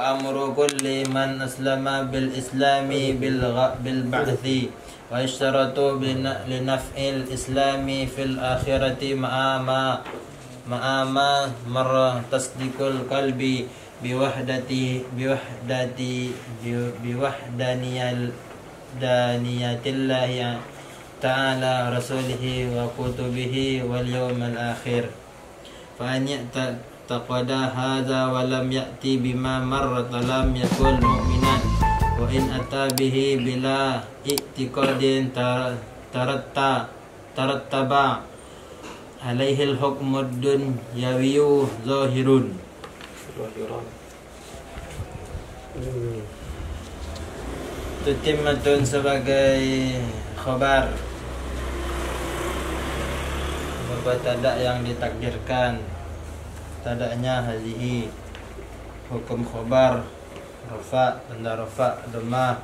وأمر كل من أسلم بالإسلام بالبعث ويشترط لنفع الإسلام في الآخرة مع مر تصديق القلب بوحدانية الله تعالى رسوله وكتبه واليوم الآخر فأن يعتقد هذا ولم يأتي بما مر لم يكن مؤمنا وإن أتى به بلا اعتقاد ترتب عليه الحكم الدنيوي ظاهر. Tutimmatun sebagai khabar berupa tada yang ditakdirkan, tadanya hazihi hukum khabar rafa, tanda rafa dhammah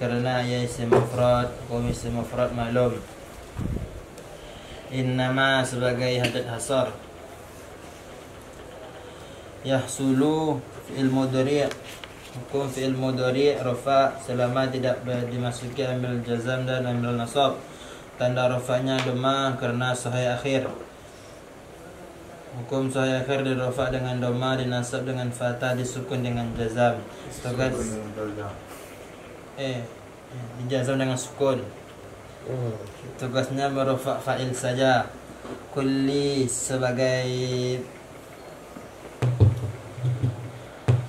karena ia isim mufrad, hukum isim mufrad maklum. Innama sebagai hadat hasar, yahsulu fi'il mudhari', hukum fi'il mudhari' rafa selama tidak dimasuki amil jazam dan amil nasab. Tanda rafa'nya dhammah karena sahih akhir. Hukum sahih akhir dirafa dengan dhammah, dinasab dengan fathah, disukun dengan jazam. Tugas dijazam dengan sukun. Tugasnya merufa fa'il saja. Kulli sebagai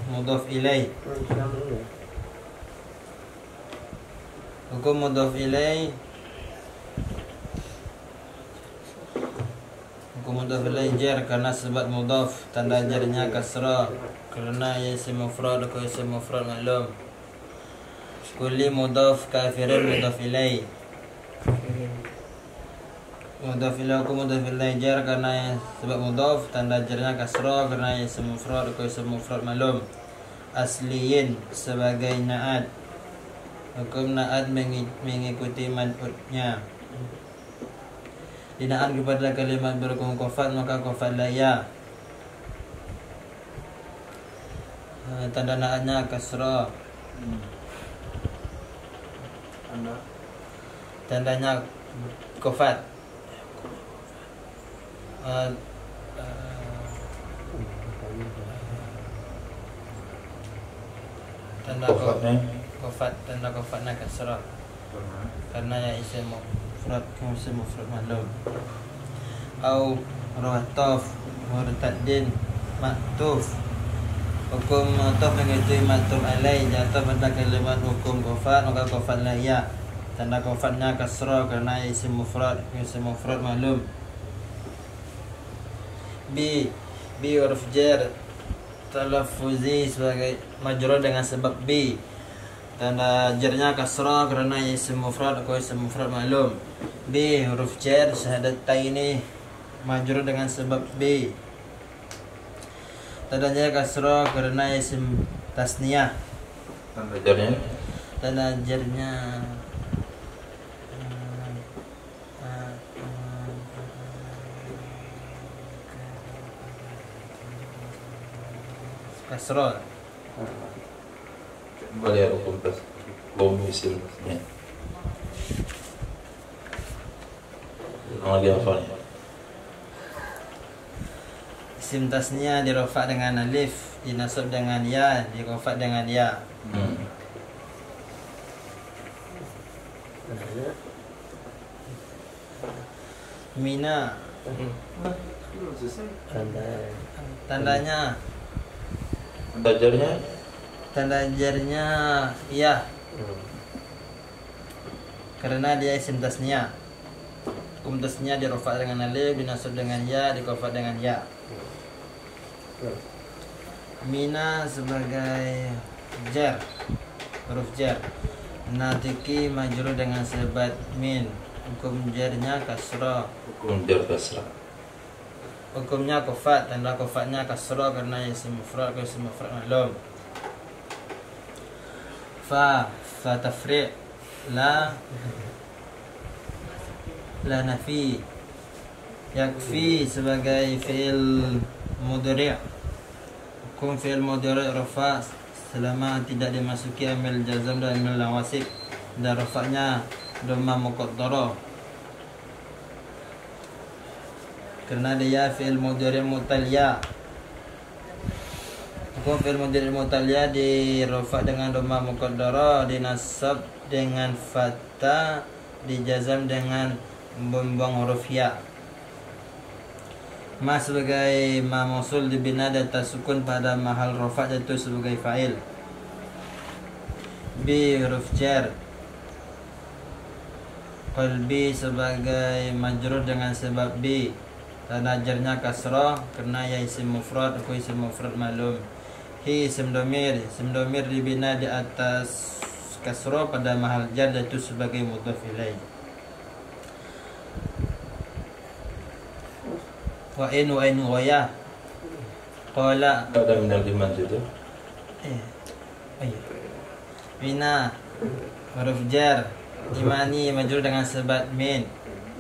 mudhaf ilaih. Hukum mudhaf ilaih, hukum mudhaf ilaih jar karena sebab mudhaf, tanda jarnya kasrah karena ia isim mufrad, atau isim mufrad maklum. Kulli mudhaf kafirin mudhaf ilaih. Mudhaf ilaih, hukum mudhaf ilaih jar karena sebab mudhaf, tanda jarnya kasrah karena ia isim mufrad, atau isim mufrad maklum. Asliyin sebagai na'at, hukum na'at mengikuti man'utnya. Dina'at kepada kalimat berhukum qafat maka qafatlah ya. Tanda na'atnya kasrah, tandanya qafat. Tanda qafat, tanda qafatnya kasrah karena ya isim mufrad, isim mufrad maklum. Au rataf murtaddin maktuf, hukum matuf mengikuti maktuf alaih, jatuh pada kalimat hukum qafat maka qafatlah ya. Tanda qafatnya kasrah karena isim mufrad maklum. Bi huruf jar talaffuzi sebagai majrur dengan sebab bi, tanda jarnya kasrah karena isim mufrad atau isim mufrad maklum. Bi huruf jar syahadataini majrur dengan sebab bi, tandanya kasrah karena isim tasniyah. Tanda jarnya kasrah. Boleh hukum tas bom misil ya. Lagi apa nih? Isim tasniyah dirofa dengan alif, dinasab dengan ya, diqafat dengan ya. Mina tandanya, tanda jarnya ya karena dia isim tasniyah. Hukum tasniyah dirofa dengan alif, dinasab dengan ya, diqafat dengan ya. Mina sebagai jar, huruf jar. Natiki majrur dengan sebat min, hukum jarnya kasrah. Hukum jar kasrah. Hukumnya qafat, tanda qafatnya kasrah karena isim mufrad, isim mufrad maklum. Fa tafri' la nafi. Yakfi sebagai fi'il mudhari', hukum fi'il mudhari' rafa selama tidak dimasuki amil jazam dan amil nawasib, dan rafa'nya dhamma muqaddarah, karena dia fi'il mudhari' mutalya. Hukum fi'il mudhari' mutalya di rafa' dengan dhamma muqaddarah, dinasab dengan fathah, dijazam dengan membuang huruf ya. Ma sebagai ma mausul dibina dan tasukun pada mahal rafa' jatuh sebagai fa'il. Bi huruf jar. Qalbi sebagai majrur dengan sebab bi, tanda jarnya kasrah karena ya isim mufrad, aku isim mufrad maklum. Hi isim domir dibina di atas kasrah pada mahal jar jatuh sebagai mudhaf ilaih. Wa in ghayah qala Ada minal iman itu. Mina huruf jar imani majrur dengan sebab min,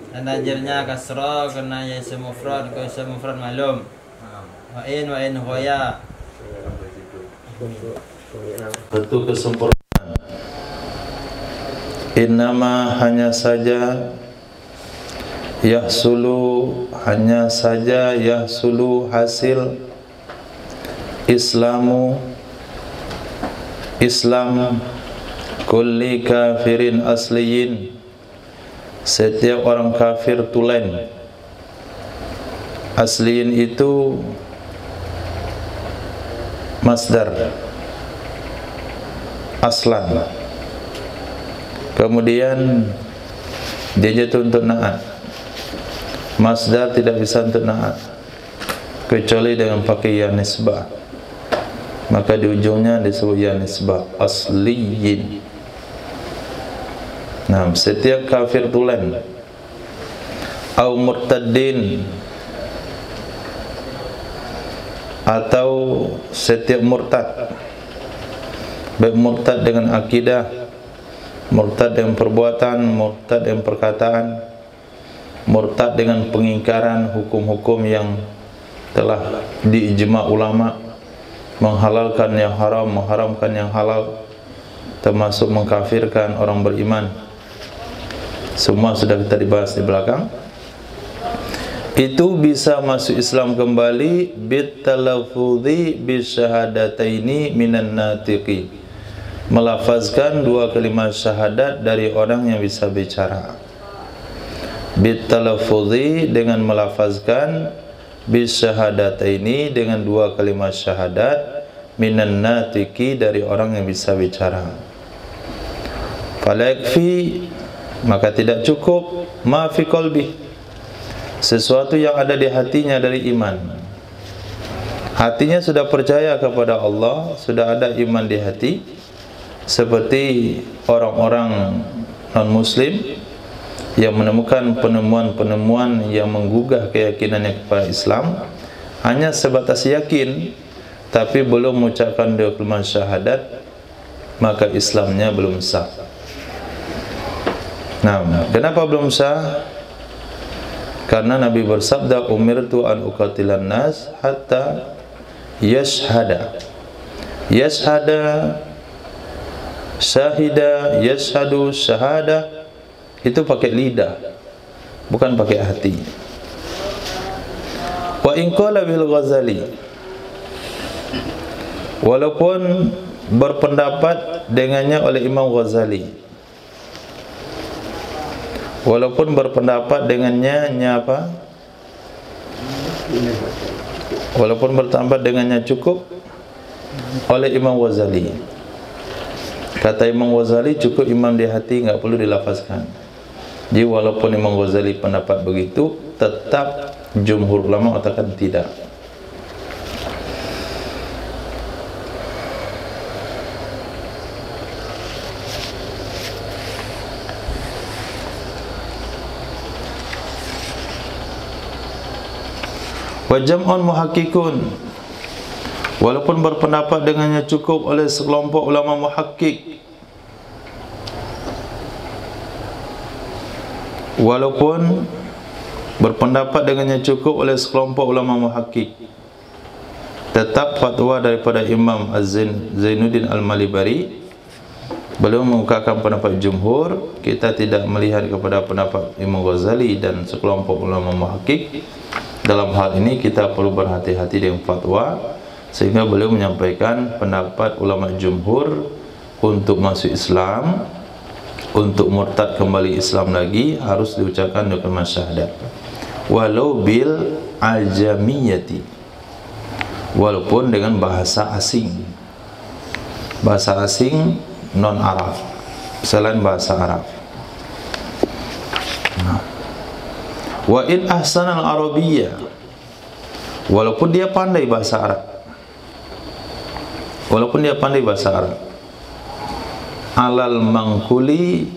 dan ajarnya kasrah karena ya isim mufrad, kalau isim mufrad malum. Wa in ghayah, Bentuk kesempurnaan. Innama hanya saja, yahsulu hanya saja, yahsulu hasil, Islamu Islam, kulli kafirin asliyin setiap orang kafir tulen. Asliyin itu masdar, aslan, kemudian dia jatuh untuk na'at. Masdar tidak bisa untuk na'at kecuali dengan pakai ya nisbah, maka di ujungnya disebut ya nisbah, asliyin. Nah, setiap kafir tulen, au murtadin, atau setiap murtad, baik murtad dengan akidah, murtad dengan perbuatan, murtad dengan perkataan, murtad dengan pengingkaran hukum-hukum yang telah diijma ulama, menghalalkan yang haram, mengharamkan yang halal, termasuk mengkafirkan orang beriman. Semua sudah kita dibahas di belakang. Itu bisa masuk Islam kembali bitalafudhi bisyahadataini minan natiqi, melafazkan dua kalimat syahadat dari orang yang bisa bicara. Bitalafudhi dengan melafazkan, bisyahadataini dengan dua kalimat syahadat, minan natiqi dari orang yang bisa bicara. Fala yakfi, maka tidak cukup, ma fi qalbi, sesuatu yang ada di hatinya dari iman. Hatinya sudah percaya kepada Allah, sudah ada iman di hati, seperti orang-orang non-muslim yang menemukan penemuan-penemuan yang menggugah keyakinannya kepada Islam, hanya sebatas yakin tapi belum mengucapkan dua kalimat syahadat, maka Islamnya belum sah. Nah, kenapa belum sah? Karena Nabi bersabda, umirtu an uqatilan nas hatta yashhada. Yashhada, syahida, yashhadu, syahada, itu pakai lidah, bukan pakai hati. Wa in qala bil Ghazali, walaupun berpendapat dengannya oleh Imam Ghazali, walaupun berpendapat dengannya apa? Walaupun berpendapat dengannya cukup oleh Imam Ghazali. Kata Imam Ghazali, cukup iman di hati, enggak perlu dilafazkan. Jadi walaupun Imam Ghazali pendapat begitu, tetap jumhur ulama mengatakan tidak. Wa jam'un muhakkikun, walaupun berpendapat dengannya cukup oleh sekelompok ulama muhakkik, walaupun berpendapat dengannya cukup oleh sekelompok ulama muhakkik, tetap fatwa daripada Imam Az-Zainuddin Al-Malibari. Beliau mengungkapkan pendapat jumhur. Kita tidak melihat kepada pendapat Imam Ghazali dan sekelompok ulama muhakkik. Dalam hal ini kita perlu berhati-hati dengan fatwa, sehingga beliau menyampaikan pendapat ulama jumhur untuk masuk Islam, untuk murtad kembali Islam lagi harus diucapkan dengan kalimat syahadat, walau bil ajamiyati, walaupun dengan bahasa asing, bahasa asing non Arab, selain bahasa Arab. Wa in ahsanal arabiyyah, walaupun dia pandai bahasa Arab, walaupun dia pandai bahasa Arab, alal mangkuli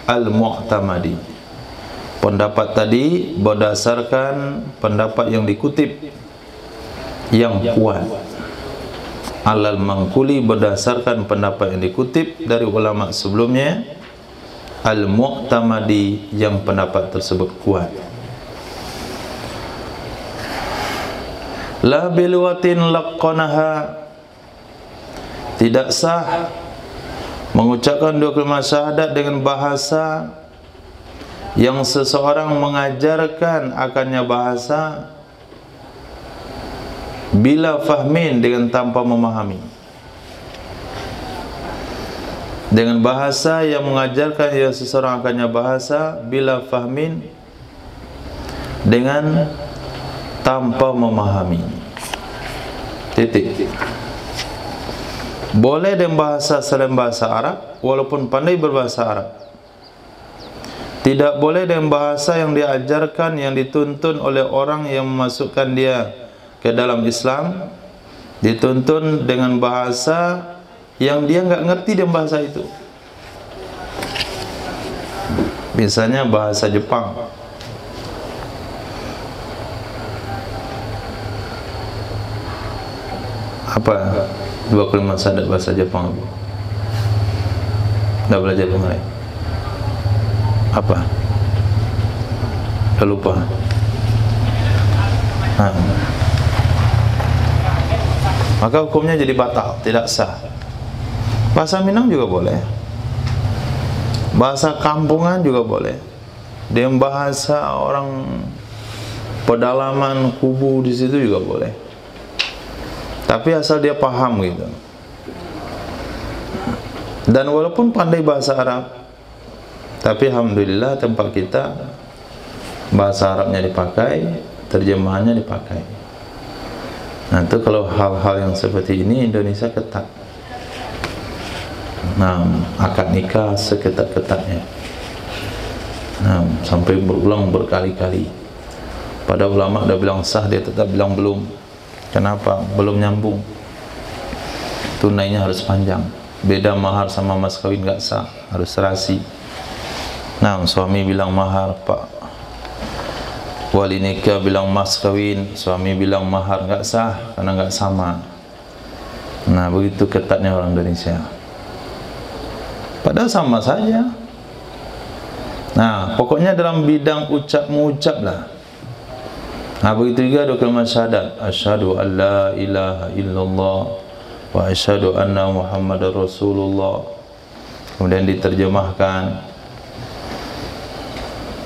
al mu'tamadi, pendapat tadi berdasarkan pendapat yang dikutip yang kuat. Alal mangkuli, berdasarkan pendapat yang dikutip dari ulama sebelumnya, al mu'tamadi, yang pendapat tersebut kuat. La bilwatin laqanaha, tidak sah mengucapkan dua kalimat syahadat dengan bahasa yang seseorang mengajarkan akannya bahasa bila fahmin, dengan tanpa memahami, dengan bahasa yang mengajarkan ya seseorang akannya bahasa bila fahmin, dengan tanpa memahami. Titik. Boleh dengan bahasa selain bahasa Arab, walaupun pandai berbahasa Arab. Tidak boleh dengan bahasa yang diajarkan, yang dituntun oleh orang yang memasukkan dia ke dalam Islam, dituntun dengan bahasa yang dia enggak ngerti dengan bahasa itu. Misalnya bahasa Jepang. Apa dua kalimat syahadat bahasa Jepang? Dah belajar kemarin? Apa? Dah lupa? Maka hukumnya jadi batal, tidak sah. Bahasa Minang juga boleh, bahasa kampungan juga boleh, dengan bahasa orang pedalaman kubu di situ juga boleh. Tapi asal dia paham gitu. Dan walaupun pandai bahasa Arab, tapi alhamdulillah tempat kita bahasa Arabnya dipakai, terjemahannya dipakai. Nah, itu kalau hal-hal yang seperti ini Indonesia ketat. Nah, akad nikah seketat-ketatnya. Nah, sampai berulang berkali-kali. Pada ulama dah bilang sah, dia tetap bilang belum. Kenapa? Belum nyambung. Tunainya harus panjang. Beda mahar sama mas kawin enggak sah, harus serasi. Nah, suami bilang mahar, Pak wali nikah bilang mas kawin, suami bilang mahar, enggak sah karena enggak sama. Nah, begitu ketatnya orang Indonesia. Padahal sama saja. Nah, pokoknya dalam bidang ucap mengucap lah. Nah, begitu juga dua kalimat syahadat, asyhadu an la ilaha illallah wa asyhadu anna muhammadar rasulullah. Kemudian diterjemahkan.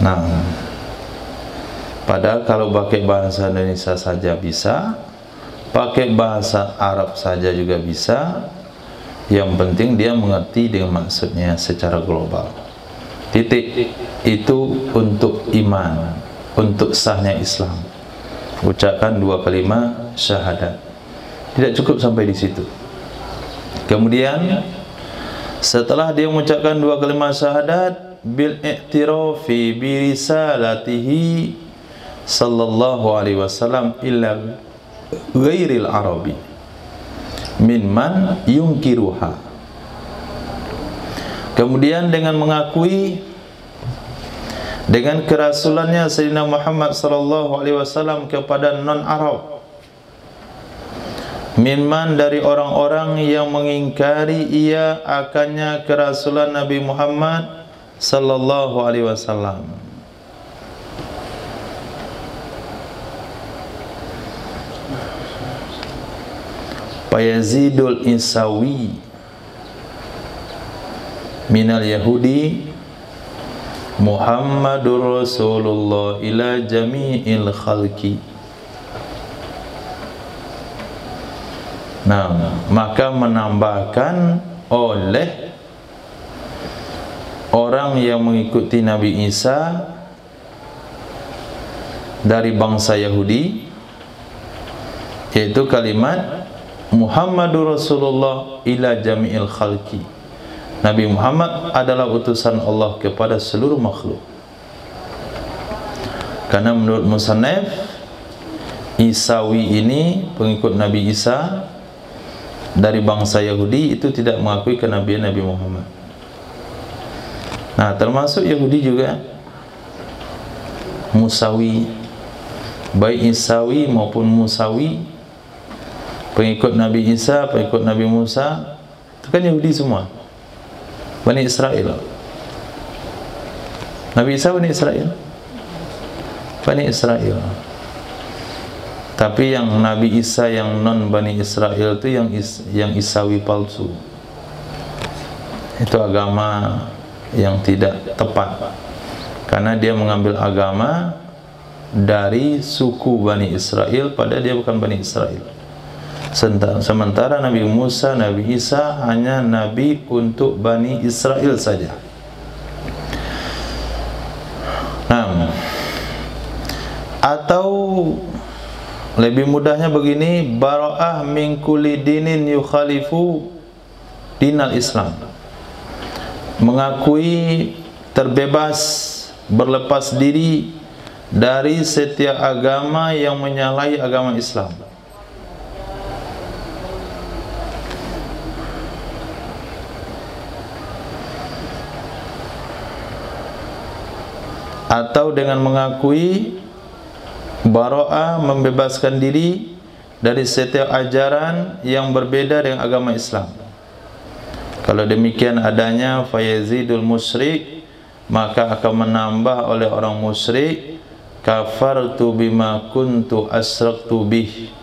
Nah, padahal kalau pakai bahasa Indonesia saja bisa, pakai bahasa Arab saja juga bisa. Yang penting dia mengerti dengan maksudnya secara global. Titik. Itu untuk iman, untuk sahnya Islam. Ucapkan dua kalimat syahadat. Tidak cukup sampai di situ. Kemudian setelah dia mengucapkan dua kalimat syahadat, bil i'tirafi bi risalatihi sallallahu alaihi wasallam illa ghairil arabi mimman yunkiruha. Kemudian dengan mengakui dengan kerasulannya Sayyidina Muhammad sallallahu alaihi wasallam kepada non-Arab, mimman dari orang-orang yang mengingkari ia akannya kerasulan Nabi Muhammad sallallahu alaihi wasallam. Fayazidul Isawi minal Yahudi Muhammadur Rasulullah ila jami'il khalqi. Nah, maka menambahkan oleh orang yang mengikuti Nabi Isa dari bangsa Yahudi, yaitu kalimat Muhammadur Rasulullah ila jami'il khalqi. Nabi Muhammad adalah utusan Allah kepada seluruh makhluk. Karena menurut musannaf, Isawi ini pengikut Nabi Isa dari bangsa Yahudi itu tidak mengakui kenabian Nabi Muhammad. Nah, termasuk Yahudi juga Musawi, baik Isawi maupun Musawi, pengikut Nabi Isa, pengikut Nabi Musa, itu kan Yahudi semua, Bani Israel. Nabi Isa Bani Israel, Bani Israel. Tapi yang Nabi Isa yang non Bani Israel itu yang Isawi palsu. Itu agama yang tidak tepat, karena dia mengambil agama dari suku Bani Israel, padahal dia bukan Bani Israel. Sementara Nabi Musa, Nabi Isa hanya nabi untuk Bani Israel saja. Nah, atau lebih mudahnya begini, bara'ah min kulli dinin yukhalifu dinal Islam. Mengakui terbebas, berlepas diri dari setiap agama yang menyalahi agama Islam. Atau dengan mengakui bara'ah, membebaskan diri dari setiap ajaran yang berbeda dengan agama Islam. Kalau demikian adanya, fayazidul musyrik, maka akan menambah oleh orang musyrik, kafartu bima kuntu asraktu bih,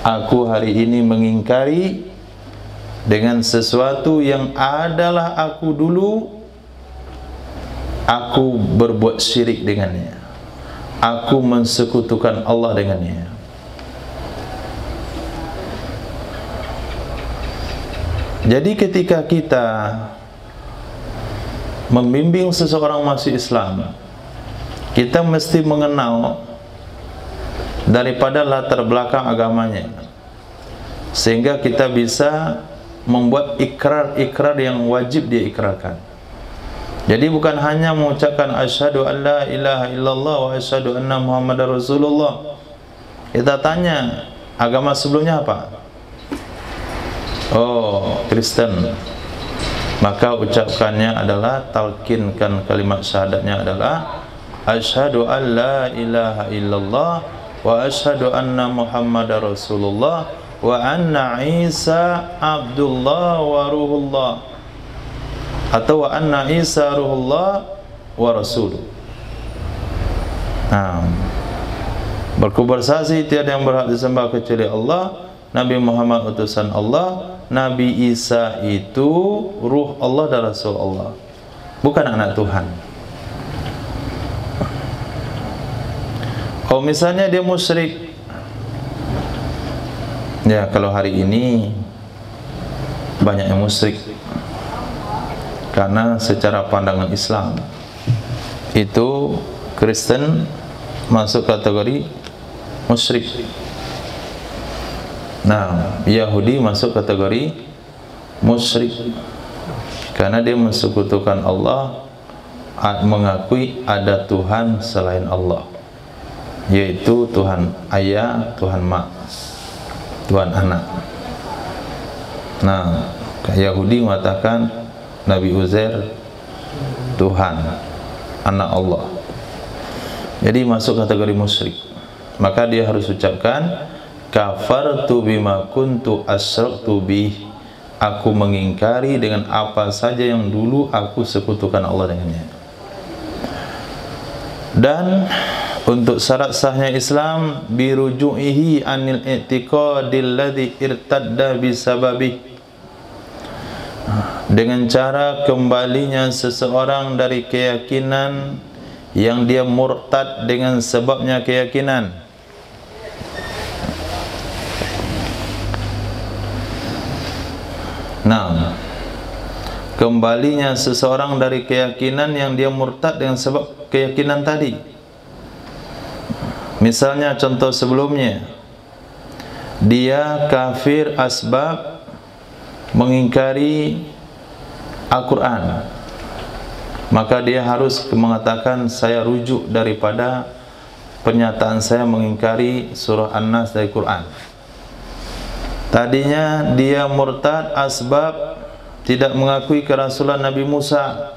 aku hari ini mengingkari dengan sesuatu yang adalah aku dulu, aku berbuat syirik dengannya, aku mensekutukan Allah dengannya. Jadi ketika kita membimbing seseorang masuk Islam, kita mesti mengenal daripada latar belakang agamanya, sehingga kita bisa membuat ikrar-ikrar yang wajib dia ikrarkan. Jadi bukan hanya mengucapkan asyhadu an la ilaha illallah wa asyhadu anna muhammadar rasulullah. Kita tanya, agama sebelumnya apa? Oh, Kristen. Maka ucapkannya adalah, talkinkan kalimat syahadatnya adalah asyhadu an la ilaha illallah wa asyhadu anna muhammadar rasulullah wa anna Isa abdullah wa ruhullah, atau wa anna Isa ruhullah wa rasul. Nah, berkubar saksi tiada yang berhak disembah kecuali Allah, Nabi Muhammad utusan Allah, Nabi Isa itu ruh Allah dan Rasul Allah, bukan anak Tuhan. Oh, misalnya dia musyrik, ya kalau hari ini banyak yang musyrik, karena secara pandangan Islam itu Kristen masuk kategori musyrik. Nah, Yahudi masuk kategori musyrik karena dia mensekutukan Allah, mengakui ada Tuhan selain Allah, yaitu Tuhan ayah, Tuhan mak, Tuhan anak. Nah, Yahudi mengatakan Nabi Uzair Tuhan, anak Allah. Jadi masuk kategori musyrik. Maka dia harus ucapkan kafartu bima kuntu asyraktu bih, aku mengingkari dengan apa saja yang dulu aku sekutukan Allah dengannya. Dan untuk syarat sahnya Islam biruju'ihi anil i'tiqadil ladzi irtadda bisababi, dengan cara kembalinya seseorang dari keyakinan yang dia murtad dengan sebabnya keyakinan. Nah, kembalinya seseorang dari keyakinan yang dia murtad dengan sebab keyakinan tadi. Misalnya contoh sebelumnya, dia kafir asbab mengingkari Al-Quran, maka dia harus mengatakan saya rujuk daripada pernyataan saya mengingkari surah An-Nas dari Quran. Tadinya dia murtad asbab tidak mengakui kerasulan Nabi Musa,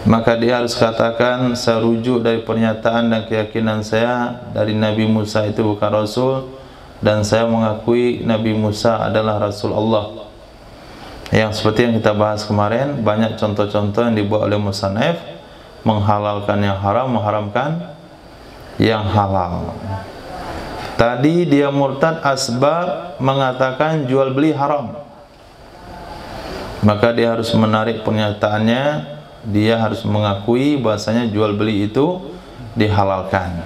maka dia harus katakan saya rujuk dari pernyataan dan keyakinan saya dari Nabi Musa itu bukan Rasul, dan saya mengakui Nabi Musa adalah Rasul Allah. Yang seperti yang kita bahas kemarin, banyak contoh-contoh yang dibuat oleh musannif menghalalkan yang haram, mengharamkan yang halal. Tadi dia murtad asbab mengatakan jual beli haram, maka dia harus menarik pernyataannya, dia harus mengakui bahasanya jual beli itu dihalalkan.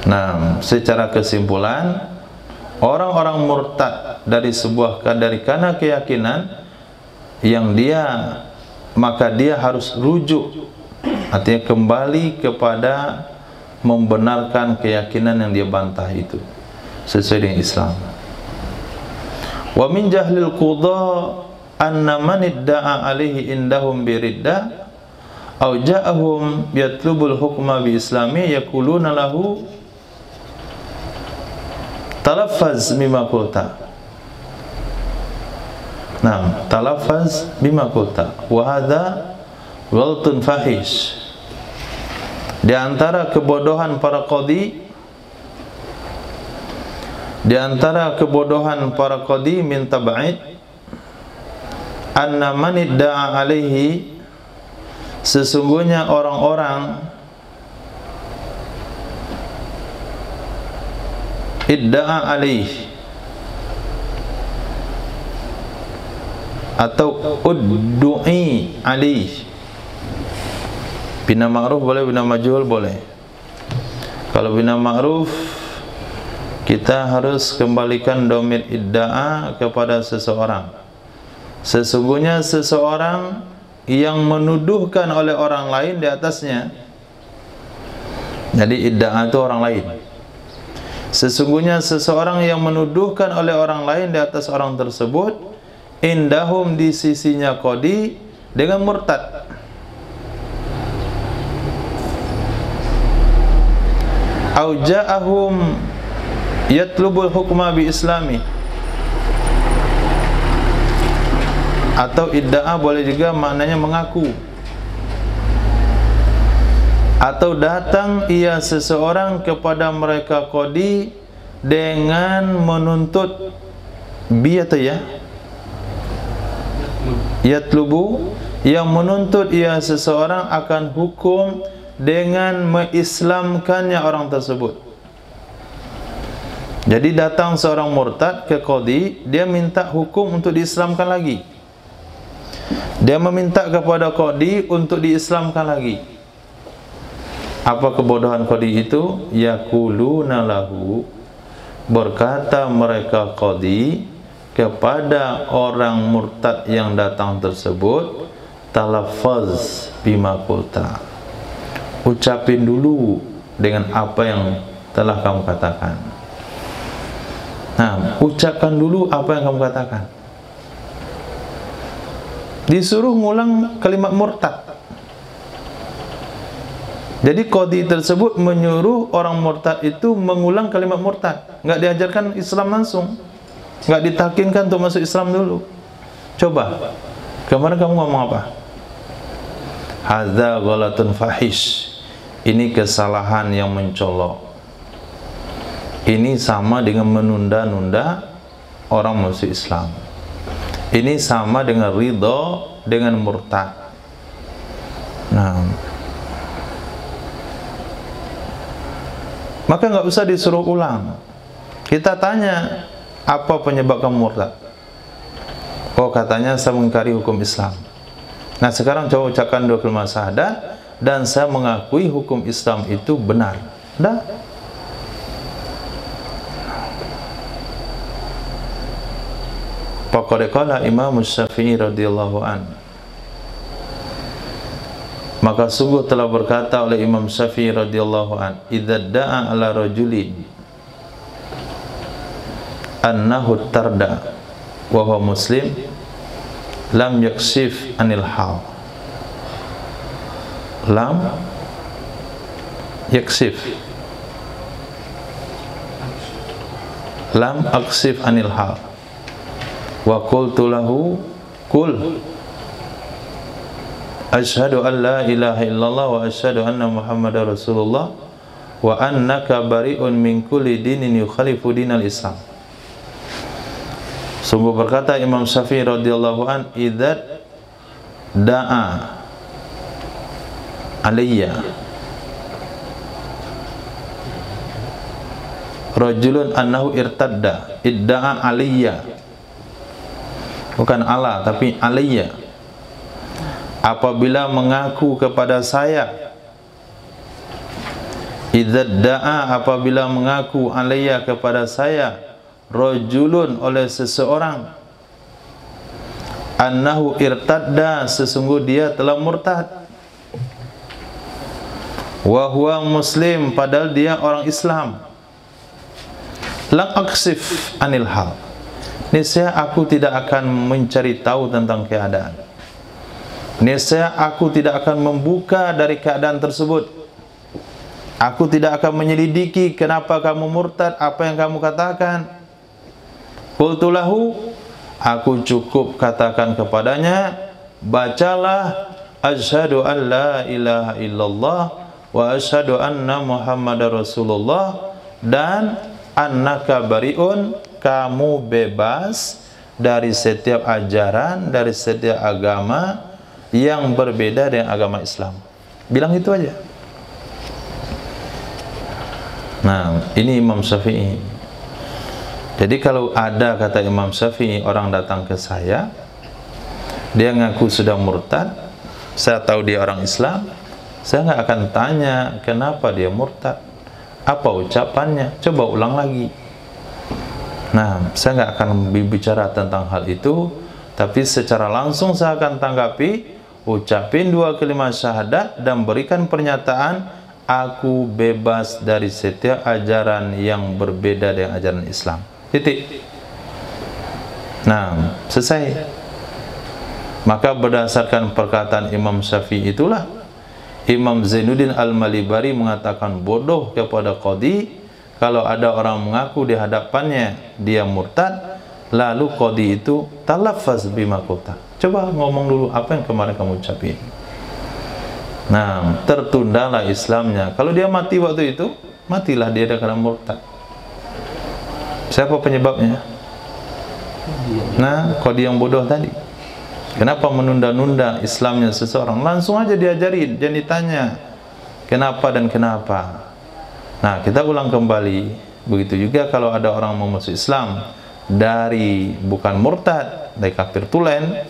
Nah, secara kesimpulan, orang-orang murtad dari karena keyakinan yang dia, maka dia harus rujuk, artinya kembali kepada membenarkan keyakinan yang dia bantah itu sesuai dengan Islam. Wa min jahlil qudha anna man idda'a alaihi indahum biridda aw ja'ahum yatlubul hukma bi islami yaquluna lahu talaffaz bima qulta. Nah, talaffaz bima qulta wa hadha ghaltun fahish. Di antara kebodohan para qadhi, di antara kebodohan para qadhi min tab'id anna man idda'a alaihi, sesungguhnya orang-orang idda'a alaihi atau uddu'i alaihi, bina ma'ruf boleh, bina majhul boleh. Kalau bina ma'ruf kita harus kembalikan dhamir idda'a kepada seseorang. Sesungguhnya seseorang yang menuduhkan oleh orang lain di atasnya. Jadi idda'a itu orang lain. Sesungguhnya seseorang yang menuduhkan oleh orang lain di atas orang tersebut, indahum di sisinya qadhi, dengan murtad. Au ja'ahum yatlubul hukma bi islami, atau idda'a boleh juga maknanya mengaku, atau datang ia seseorang kepada mereka qadhi dengan menuntut bi atau ya yatlubu, yang menuntut ia seseorang akan hukum dengan mengislamkannya orang tersebut. Jadi datang seorang murtad ke qadhi, dia minta hukum untuk diislamkan lagi. Dia meminta kepada qadhi untuk diislamkan lagi. Apa kebodohan qadhi itu? Yaquluna lahu, berkata mereka qadhi kepada orang murtad yang datang tersebut, talaffaz bima qulta, ucapin dulu dengan apa yang telah kamu katakan. Nah, ucapkan dulu apa yang kamu katakan. Disuruh ngulang kalimat murtad. Jadi qadhi tersebut menyuruh orang murtad itu mengulang kalimat murtad. Enggak diajarkan Islam langsung, enggak ditalkinkan untuk masuk Islam dulu. Coba, kemarin kamu ngomong apa? Hadza ghalatun fahish. Ini kesalahan yang mencolok. Ini sama dengan menunda-nunda orang masuk Islam. Ini sama dengan ridha dengan murtad. Nah, maka nggak usah disuruh ulang. Kita tanya, apa penyebab kamu murtad? Oh, katanya saya mengingkari hukum Islam. Nah, sekarang coba ucapkan 2 kalimat syahadat dan saya mengakui hukum Islam itu benar. Dah. Faqad qala Imam Syafi'i radhiyallahu an. Maka sungguh telah berkata oleh Imam Syafi'i radhiyallahu an, idza da'a ala rajulin annahu tarda wa huwa muslim lam yaksif anil hal. Lam yaksif, lam aksif anil hal. Wa qultu lahu qul asyhadu an la ilaha illallah wa asyhadu anna muhammadar rasulullah wa annaka bari'un min kulli dinin yukhalifu dinal Islam. Sungguh berkata Imam Syafi'i radhiyallahu an, idza da'a alayya rajulun annahu irtadda, idda'a alayya, bukan ala tapi alayya, apabila mengaku kepada saya, idza da'a, apabila mengaku alayya kepada saya, rajulun oleh seseorang, annahu irtadda, sesungguh dia telah murtad, wa huwa muslim, padahal dia orang Islam, lam aksif anil hal, niscaya aku tidak akan mencari tahu tentang keadaan, niscaya aku tidak akan membuka dari keadaan tersebut, aku tidak akan menyelidiki kenapa kamu murtad, apa yang kamu katakan. Qultu lahu, aku cukup katakan kepadanya, bacalah asyhadu an la ilaha illallah wa asyhadu anna muhammadar rasulullah, dan annaka bari'un, kamu bebas dari setiap ajaran, dari setiap agama yang berbeda dengan agama Islam. Bilang itu aja. Nah, ini Imam Syafi'i. Jadi kalau ada, kata Imam Syafi'i, orang datang ke saya, dia ngaku sudah murtad, saya tahu dia orang Islam, saya nggak akan tanya kenapa dia murtad, apa ucapannya, coba ulang lagi. Nah, saya nggak akan bicara tentang hal itu, tapi secara langsung saya akan tanggapi, ucapin 2 kalimat syahadat dan berikan pernyataan, aku bebas dari setiap ajaran yang berbeda dengan ajaran Islam. Titik. Nah, selesai. Maka berdasarkan perkataan Imam Syafi'i itulah Imam Zainuddin Al-Malibari mengatakan bodoh kepada qadhi kalau ada orang mengaku di hadapannya dia murtad, lalu qadhi itu talaffaz bima qulta. Coba ngomong dulu apa yang kemarin kamu ucapin. Nah, tertundalah Islamnya. Kalau dia mati waktu itu, matilah dia karena murtad. Siapa penyebabnya? Nah, qadhi yang bodoh tadi. Kenapa menunda-nunda Islamnya seseorang? Langsung aja diajarin, jangan ditanya kenapa dan kenapa. Nah, kita ulang kembali. Begitu juga kalau ada orang mau masuk Islam dari bukan murtad, dari kafir tulen,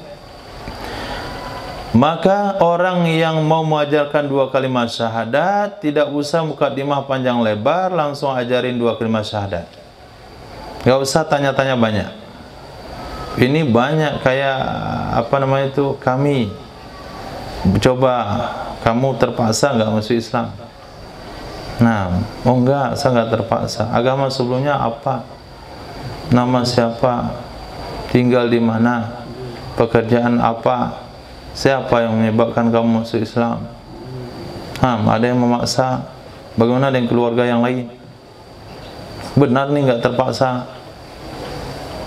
maka orang yang mau mengajarkan 2 kalimat syahadat tidak usah mukadimah panjang lebar, langsung ajarin 2 kalimat syahadat. Gak usah tanya-tanya banyak. Ini banyak kayak apa namanya itu, kami coba, kamu terpaksa nggak masuk Islam? Nah, oh enggak, saya nggak terpaksa. Agama sebelumnya apa? Nama siapa? Tinggal di mana? Pekerjaan apa? Siapa yang menyebabkan kamu masuk Islam? Ada yang memaksa. Bagaimana dengan keluarga yang lain? Benar nih nggak terpaksa?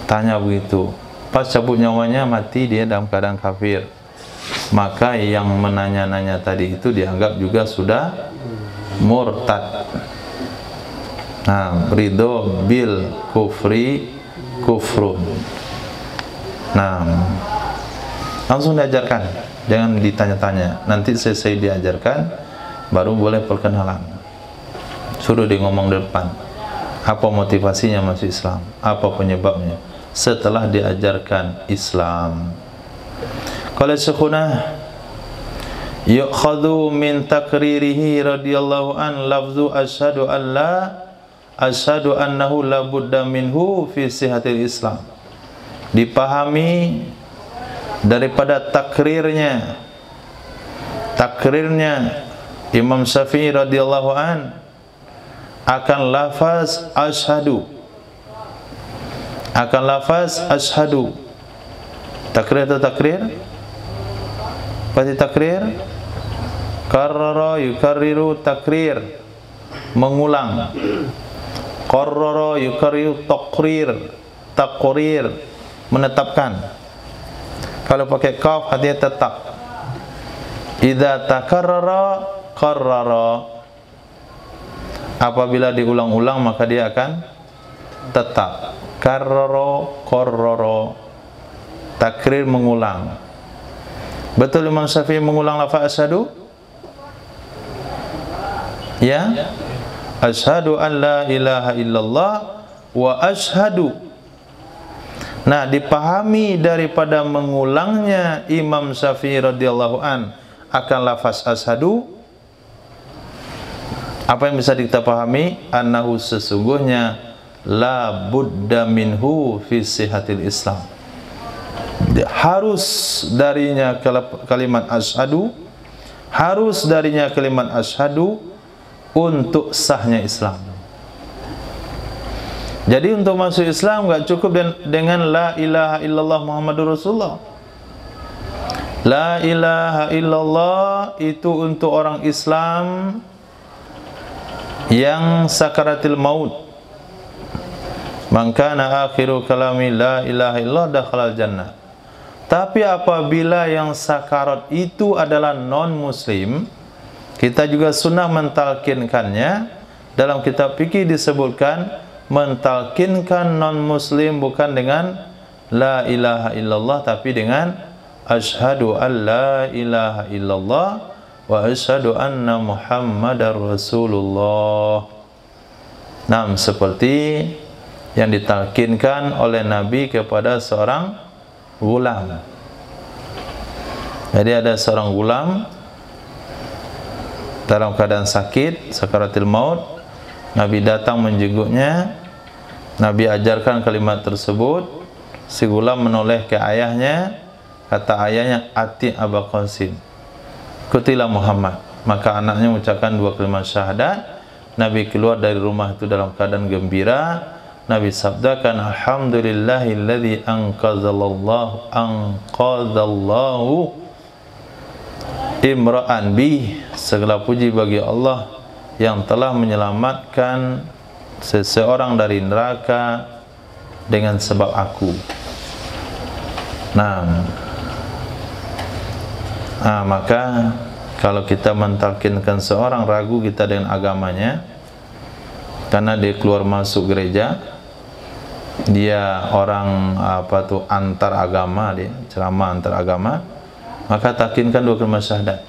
Tanya begitu. Pas cabut nyawanya, mati dia dalam keadaan kafir, maka yang menanya-nanya tadi itu dianggap juga sudah murtad. Nah, ridho bil kufri kufrun. Nah, langsung diajarkan, jangan ditanya-tanya. Nanti selesai diajarkan baru boleh perkenalan. Suruh dia ngomong di depan. Apa motivasinya masuk Islam? Apa penyebabnya? Setelah diajarkan Islam. Qala Syekhuna yu'khadhu min takririhi radhiyallahu an lafzu asyhadu an la asyhadu annahu la budda minhu fi sihhatil Islam. Dipahami daripada takrirnya Imam Syafi'i radhiyallahu an akan lafaz asyhadu, takrir atau takrir? Pasti takrir. Karrara yukarriru takrir, mengulang. Qarrara yukarriru taqrir, menetapkan. Kalau pakai kaf artinya tetap. Idza takarrara qarrara, apabila diulang-ulang maka dia akan tetap. Qarrara, takrir, mengulang. Betul Imam Syafi'i mengulang lafaz asyhadu? Ya? Asyhadu an la ilaha illallah wa asyhadu. Nah, dipahami daripada mengulangnya Imam Syafi'i radhiyallahu an akan lafaz asyhadu, apa yang bisa kita pahami? Annahu, sesungguhnya, la budda minhu fi sihhatil Islam. Harus darinya kalimat asyhadu, harus darinya kalimat asyhadu untuk sahnya Islam. Jadi untuk masuk Islam enggak cukup dengan la ilaha illallah Muhammadur Rasulullah. La ilaha illallah itu untuk orang Islam yang sakaratil maut. Man kana akhiru kalami la ilaha illallah dakhalal jannah. Tapi apabila yang sakarat itu adalah non-muslim, kita juga sunnah mentalkinkannya. Dalam kitab fikih disebutkan mentalkinkan non-muslim bukan dengan la ilaha illallah, tapi dengan asyhadu an la ilaha illallah wa asyhadu anna Muhammadar Rasulullah. Nah, seperti yang ditalkinkan oleh Nabi kepada seorang gulam. Jadi ada seorang gulam dalam keadaan sakit, sakaratil maut. Nabi datang menjenguknya. Nabi ajarkan kalimat tersebut. Si gulam menoleh ke ayahnya. Kata ayahnya, ati Aba Qasim, kutilah Muhammad. Maka anaknya mengucapkan 2 kalimat syahadat. Nabi keluar dari rumah itu dalam keadaan gembira. Nabi sabdakan, alhamdulillahilladzi anqadallahu imra'an bi. Segala puji bagi Allah yang telah menyelamatkan seseorang dari neraka dengan sebab aku. Maka kalau kita mentalkinkan seorang, ragu kita dengan agamanya karena dia keluar masuk gereja, dia orang antar agama, dia ceramah antar agama, maka talkinkan 2 kalimat syahadat.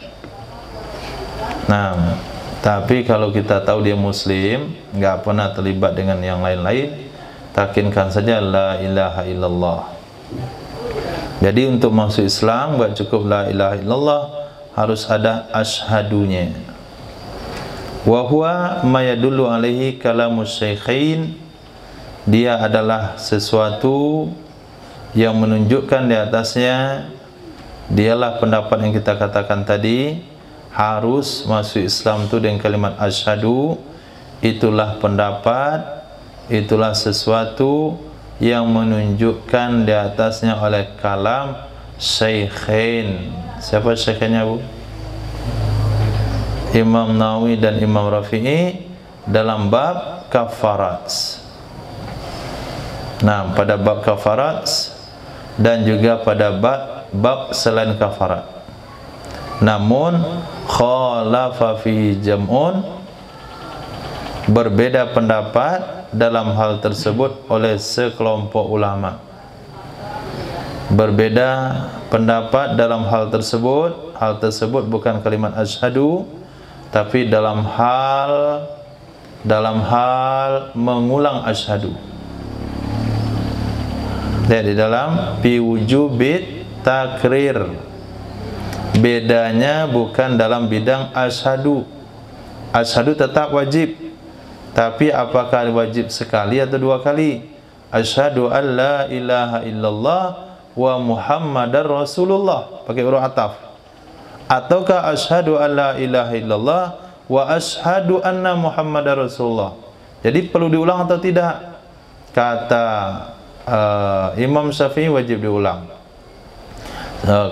Tapi kalau kita tahu dia muslim, enggak pernah terlibat dengan yang lain-lain, talkinkan saja la ilaha illallah. Jadi untuk masuk Islam enggak cukup la ilaha illallah, harus ada asyhadunya. Wa huwa ma yadullu alaihi kalamus syaikhain. Dia adalah sesuatu yang menunjukkan di atasnya, dialah pendapat yang kita katakan tadi, harus masuk Islam itu dengan kalimat asyhadu. Itulah pendapat, itulah sesuatu yang menunjukkan di atasnya oleh kalam syaikhain. Siapa syaikhainnya, Bu? Imam Nawawi dan Imam Rafi'i dalam bab kafarat. Pada bab kafarat dan juga pada bab selain kafarat. Namun khalafa fi jam'un, berbeda pendapat dalam hal tersebut oleh sekelompok ulama. Berbeda pendapat dalam hal tersebut bukan kalimat asyhadu, tapi dalam hal dalam hal mengulang asyhadu. Dan di dalam fi wujubit takrir, bedanya bukan dalam bidang asyhadu. Asyhadu tetap wajib, tapi apakah wajib sekali atau dua kali? Asyhadu an la ilaha illallah wa muhammadar rasulullah, pakai huruf ataf. Ataukah asyhadu an la ilaha illallah wa asyhadu anna muhammadar rasulullah. Jadi perlu diulang atau tidak? Kata Imam Syafi'i wajib diulang.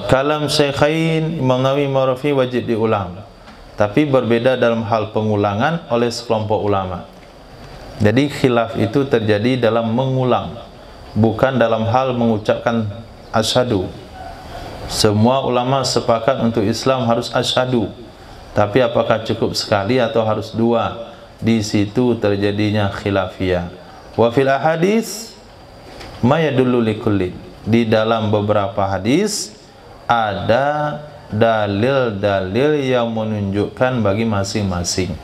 Kalam Syekhain Imam Nawawi Marafi wajib diulang, tapi berbeda dalam hal pengulangan oleh sekelompok ulama. Jadi khilaf itu terjadi dalam mengulang, bukan dalam hal mengucapkan asyhadu. Semua ulama sepakat untuk Islam harus asyhadu, tapi apakah cukup sekali atau harus dua? Di situ terjadinya khilafiyah. Wa fil ahadits ma yadullu likulli. Di dalam beberapa hadis ada dalil-dalil yang menunjukkan bagi masing-masing.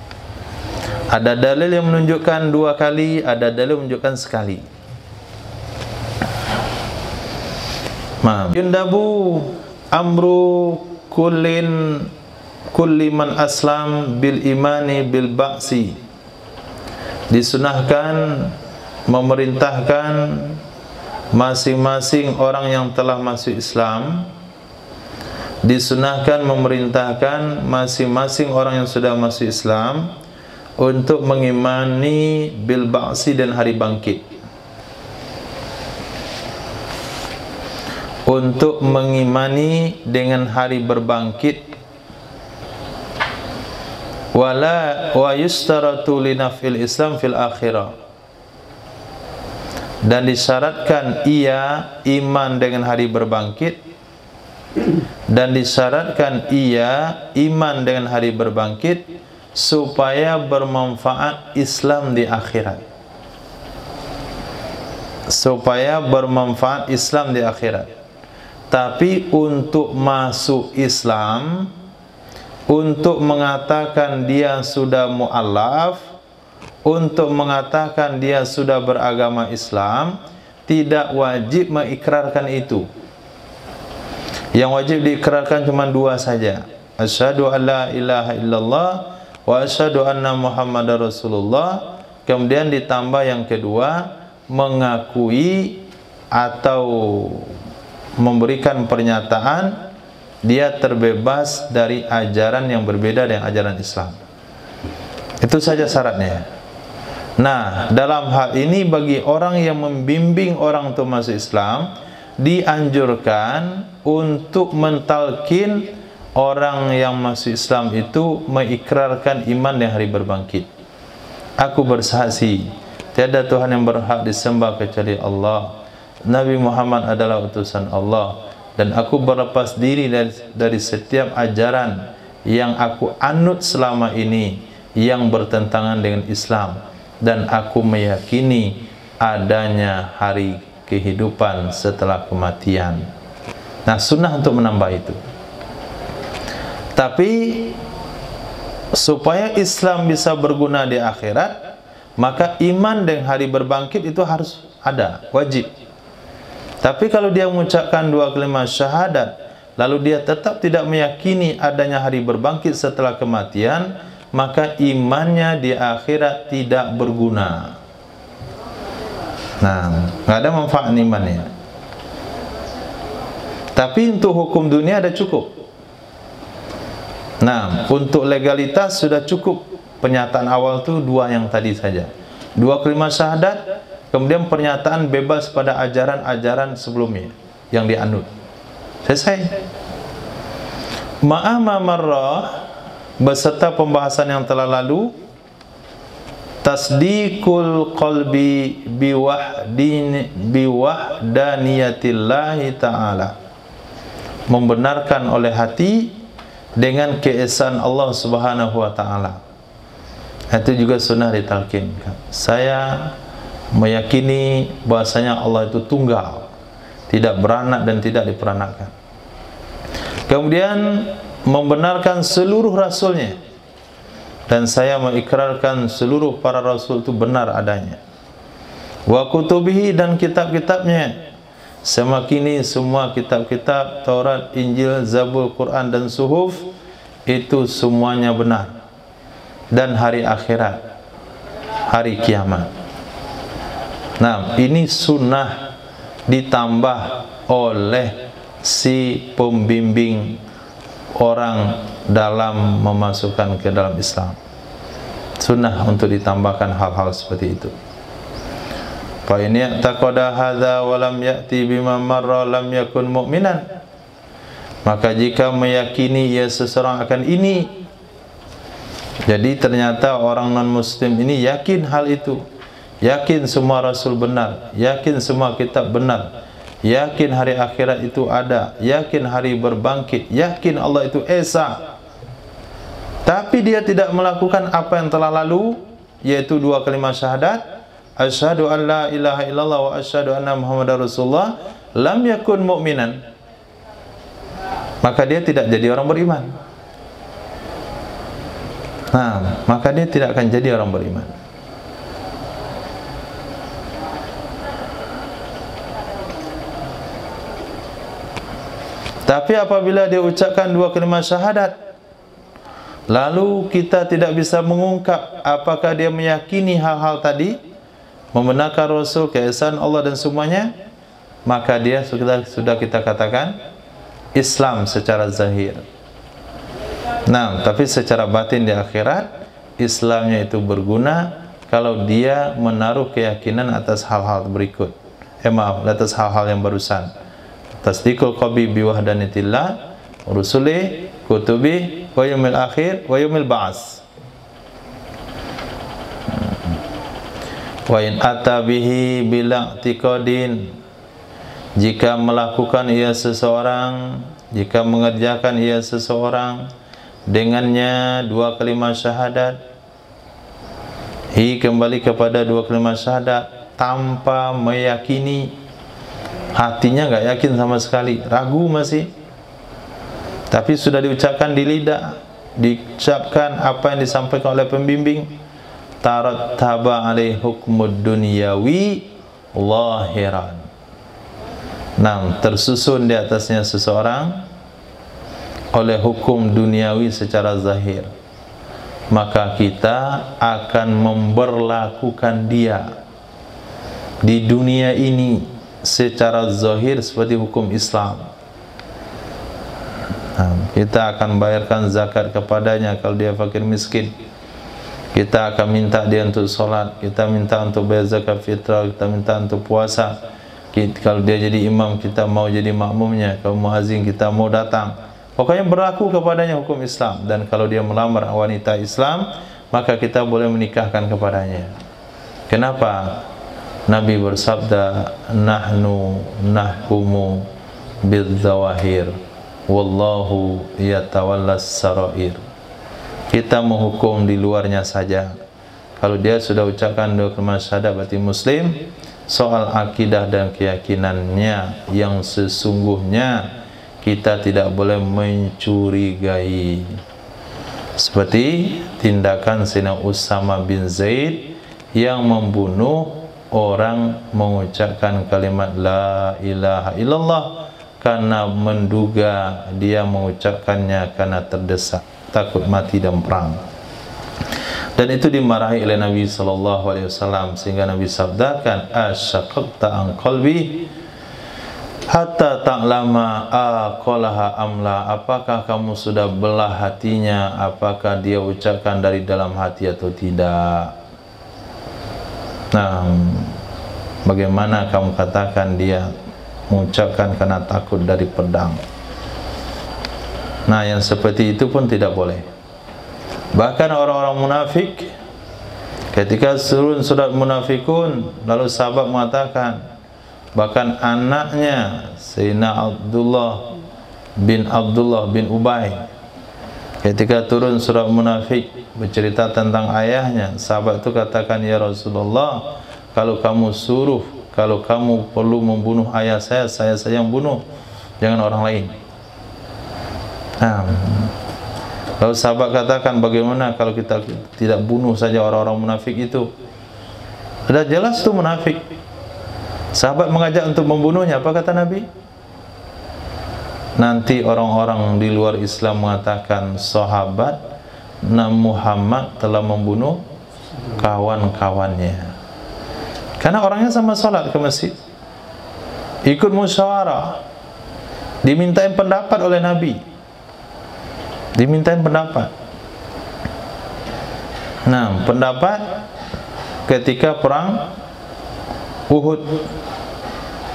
Ada dalil yang menunjukkan dua kali, ada dalil yang menunjukkan sekali. Yundabu amru kulli man aslam bil imani bil ba'si. Disunahkan, memerintahkan masing-masing orang yang telah masuk Islam, disunahkan memerintahkan masing-masing orang yang sudah masuk Islam untuk mengimani bil ba'si dan hari bangkit. Untuk mengimani dengan hari berbangkit. Wala wa yustaratu li nafil Islam fil akhirah. Dan disyaratkan ia iman dengan hari berbangkit, dan disyaratkan ia iman dengan hari berbangkit supaya bermanfaat Islam di akhirat. Supaya bermanfaat Islam di akhirat. Tapi untuk masuk Islam, untuk mengatakan dia sudah mu'allaf, untuk mengatakan dia sudah beragama Islam, tidak wajib mengikrarkan itu. Yang wajib diikrarkan cuma dua saja. Asyhadu an la ilaha illallah wa asyhadu anna muhammadar rasulullah. Kemudian ditambah yang kedua, mengakui atau memberikan pernyataan dia terbebas dari ajaran yang berbeda dengan ajaran Islam. Itu saja syaratnya. Nah, dalam hal ini bagi orang yang membimbing orang untuk masuk Islam, dianjurkan untuk mentalkin orang yang masuk Islam itu mengikrarkan iman dengan hari berbangkit. Aku bersaksi tiada Tuhan yang berhak disembah kecuali Allah. Nabi Muhammad adalah utusan Allah, dan aku berlepas diri dari setiap ajaran yang aku anut selama ini yang bertentangan dengan Islam, dan aku meyakini adanya hari kehidupan setelah kematian. Nah, sunnah untuk menambah itu. Tapi supaya Islam bisa berguna di akhirat, maka iman dengan hari berbangkit itu harus ada, wajib. Tapi kalau dia mengucapkan dua kalimat syahadat, lalu dia tetap tidak meyakini adanya hari berbangkit setelah kematian, maka imannya di akhirat tidak berguna. Nah, nggak ada manfaat imannya. Tapi untuk hukum dunia ada cukup. Nah, untuk legalitas sudah cukup. Pernyataan awal itu dua yang tadi saja. Dua kalimat syahadat, kemudian pernyataan bebas pada ajaran-ajaran sebelumnya yang dianut. Selesai. Ma'ama marrah, beserta pembahasan yang telah lalu, tasdiqul qalbi biwahdaniyatillahi ta'ala, membenarkan oleh hati dengan keesaan Allah Subhanahu wa ta'ala. Itu juga sunnah ditalkinkan. Saya meyakini bahasanya Allah itu tunggal, tidak beranak dan tidak diperanakkan. Kemudian membenarkan seluruh rasulnya, dan saya mengikrarkan seluruh para rasul itu benar adanya. Wa kutubihi, dan kitab-kitabnya. Semakini semua kitab-kitab Taurat, Injil, Zabur, Quran dan Suhuf itu semuanya benar. Dan hari akhirat, hari kiamat. Nah, ini sunnah ditambah oleh si pembimbing orang dalam memasukkan ke dalam Islam. Sunnah untuk ditambahkan hal-hal seperti itu. Fa in ya'taqada hadza wa lam ya'ti bima marra lam yakun mu'minan. Maka jika meyakini ia seseorang akan ini, jadi ternyata orang non muslim ini yakin hal itu, yakin semua rasul benar, yakin semua kitab benar, yakin hari akhirat itu ada, yakin hari berbangkit, yakin Allah itu esa, tapi dia tidak melakukan apa yang telah lalu, yaitu dua kalimat syahadat, asyhadu an la ilaha illallah wa asyhadu anna muhammadar rasulullah, lam yakun mu'minan, maka dia tidak jadi orang beriman. Nah, maka dia tidak akan jadi orang beriman. Tapi apabila dia ucapkan dua kalimat syahadat, lalu kita tidak bisa mengungkap apakah dia meyakini hal-hal tadi, membenarkan Rasul, keesaan Allah dan semuanya, maka dia sudah kita katakan Islam secara zahir. Nah, tapi secara batin di akhirat, Islamnya itu berguna kalau dia menaruh keyakinan atas hal-hal berikut. Atas hal-hal yang barusan. Tasdiqul qalbi bi wahdanitillah, rusuli, kutubi, wa yaumil akhir, wa yaumil ba'ats. Wa in atabihi bila i'tiqadin, jika melakukan ia seseorang, jika mengerjakan ia seseorang dengannya dua kalimat syahadat, kembali kepada dua kalimat syahadat tanpa meyakini, hatinya enggak yakin sama sekali, ragu masih, tapi sudah diucapkan di lidah, diucapkan apa yang disampaikan oleh pembimbing, tarattaba alaihi hukmud dunyawi lahiran. Nah, tersusun di atasnya seseorang oleh hukum duniawi secara zahir, maka kita akan memberlakukan dia di dunia ini secara zahir seperti hukum Islam. Nah, kita akan bayarkan zakat kepadanya kalau dia fakir miskin, kita akan minta dia untuk sholat, kita minta untuk bayar zakat fitrah, kita minta untuk puasa. Kalau dia jadi imam, kita mau jadi makmumnya, kalau muazzin kita mau datang. Pokoknya berlaku kepadanya hukum Islam. Dan kalau dia melamar wanita Islam, maka kita boleh menikahkan kepadanya. Kenapa? Nabi bersabda, nahnu nahkumu bidzawahir wallahu yatawallas sarair. Kita menghukum di luarnya saja. Kalau dia sudah ucapkan dua kalimat syahadat berarti muslim. Soal akidah dan keyakinannya yang sesungguhnya kita tidak boleh mencurigai, seperti tindakan Sayyidina Usama bin Zaid yang membunuh orang mengucapkan kalimat la ilaha illallah karena menduga dia mengucapkannya karena terdesak, takut mati dalam perang. Dan itu dimarahi oleh Nabi SAW, sehingga Nabi sabdakan, asyaqaqta an qalbi hatta ta'lama aqalaha amla, apakah kamu sudah belah hatinya, apakah dia ucapkan dari dalam hati atau tidak. Nah, bagaimana kamu katakan dia mengucapkan karena takut dari pedang? Nah, yang seperti itu pun tidak boleh. Bahkan orang-orang munafik, ketika turun surat munafikun, lalu sahabat mengatakan, bahkan anaknya Sayyidina Abdullah bin Ubay, ketika turun surah munafik bercerita tentang ayahnya, sahabat itu katakan, ya Rasulullah, kalau kamu suruh, kalau kamu perlu membunuh ayah saya yang bunuh, jangan orang lain. Nah, Lalu sahabat katakan, bagaimana kalau kita tidak bunuh saja orang-orang munafik itu? Sudah jelas itu munafik. Sahabat mengajak untuk membunuhnya. Apa kata Nabi? Nanti orang-orang di luar Islam mengatakan sahabat Muhammad telah membunuh kawan-kawannya. Karena orangnya sama salat ke masjid, ikut musyawarah, dimintain pendapat oleh Nabi, dimintain pendapat. Nah, pendapat ketika perang Uhud,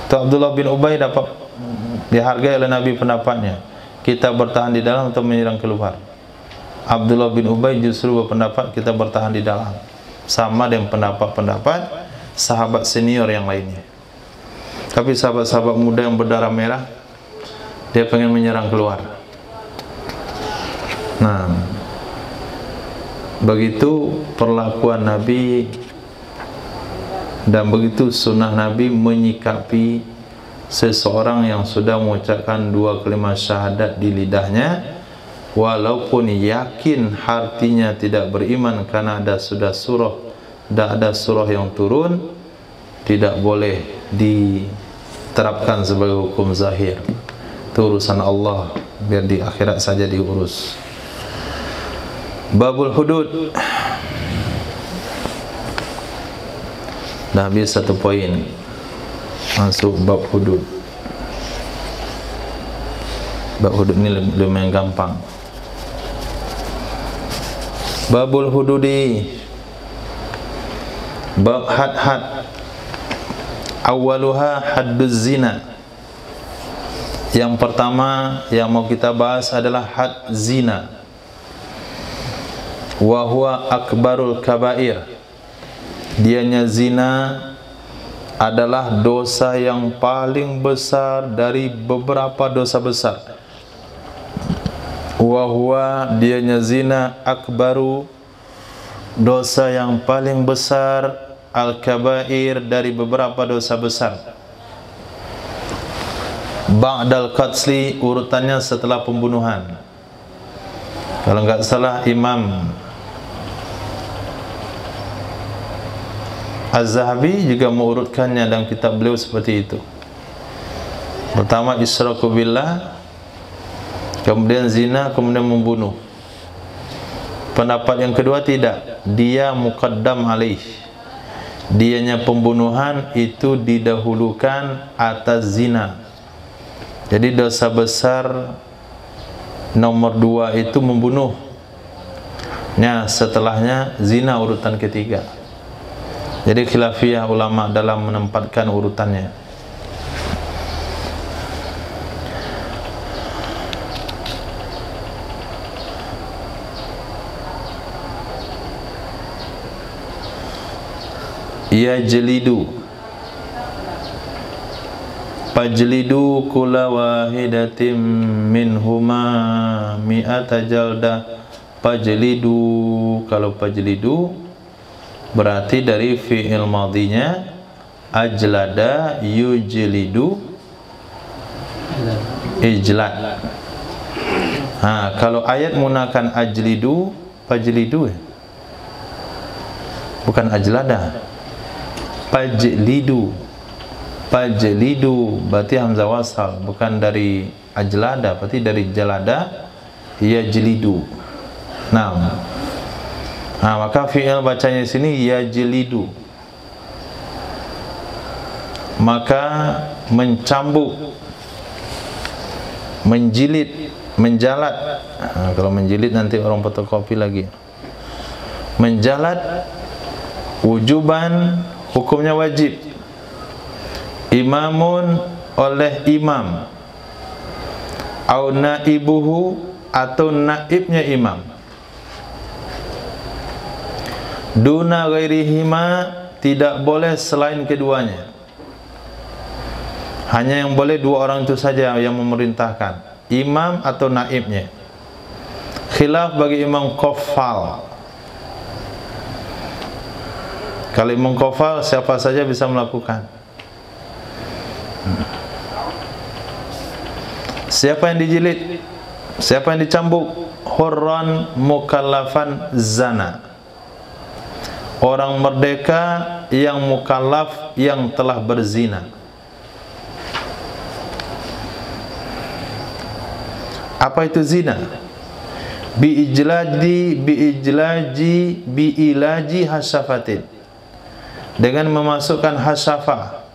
Abdullah bin Ubay dapat dihargai oleh Nabi pendapatnya. Kita bertahan di dalam atau menyerang keluar? Abdullah bin Ubay justru berpendapat kita bertahan di dalam. Sama dengan pendapat-pendapat sahabat senior yang lainnya. Tapi sahabat-sahabat muda yang berdarah merah, dia pengen menyerang keluar. Nah, begitu perlakuan Nabi dan begitu sunnah Nabi menyikapi seseorang yang sudah mengucapkan 2 kalimat syahadat di lidahnya, walaupun yakin hatinya tidak beriman karena sudah ada surah yang turun, tidak boleh diterapkan sebagai hukum zahir. Itu urusan Allah, biar di akhirat saja diurus. Babul hudud. Dah habis 1 poin. Masuk bab hudud. Bab hudud ni lumayan gampang. Babul hududi, bab had-had. Awaluha hadduz zina. Yang pertama yang mau kita bahas adalah had zina. Wa huwa akbarul kabair. Dianya zina adalah dosa yang paling besar dari beberapa dosa besar. Wa huwa, dianya zina, akbaru, dosa yang paling besar, al-kabair, dari beberapa dosa besar. Ba'dal qatsli, urutannya setelah pembunuhan. Kalau enggak salah Imam Az-Zahabi juga mengurutkannya dalam kitab beliau seperti itu. Pertama isyraku billah, kemudian zina, kemudian membunuh. Pendapat yang kedua tidak, dia muqaddam alaih. Dianya pembunuhan itu didahulukan atas zina. Jadi dosa besar nomor 2 itu membunuh. Nah, setelahnya zina urutan ketiga. Jadi khilafiyah ulama dalam menempatkan urutannya. Ya jelidu, fajlidu kulla wahidatin minhuma mi'ata jaldah. Fajlidu, kalau fajlidu berarti dari fi'il madhinya ajlada yujlidu ijlad. Kalau ayat menggunakan ajlidu, fajlidu, bukan ajlada. Fajlidu, fajlidu berarti hamzah wasal, bukan dari ajlada, berarti dari jalada yajlidu. Maka fi'il bacanya di sini yajlidu. Maka mencambuk, menjilid, menjalat. Kalau menjilid nanti orang fotokopi lagi. Menjalat wujuban, hukumnya wajib. Imamun, oleh imam. Au naibuhu, atau naibnya imam. Duna ghairihima, tidak boleh selain keduanya. Hanya yang boleh 2 orang itu saja yang memerintahkan, imam atau naibnya. Khilaf bagi imam qafal. Kalau imam qafal siapa saja bisa melakukan. Siapa yang dijilid, siapa yang dicambuk, hurran mukallafan zana. Orang merdeka yang mukallaf yang telah berzina. Apa itu zina? Biilaji hasyafatin, dengan memasukkan hasyafah,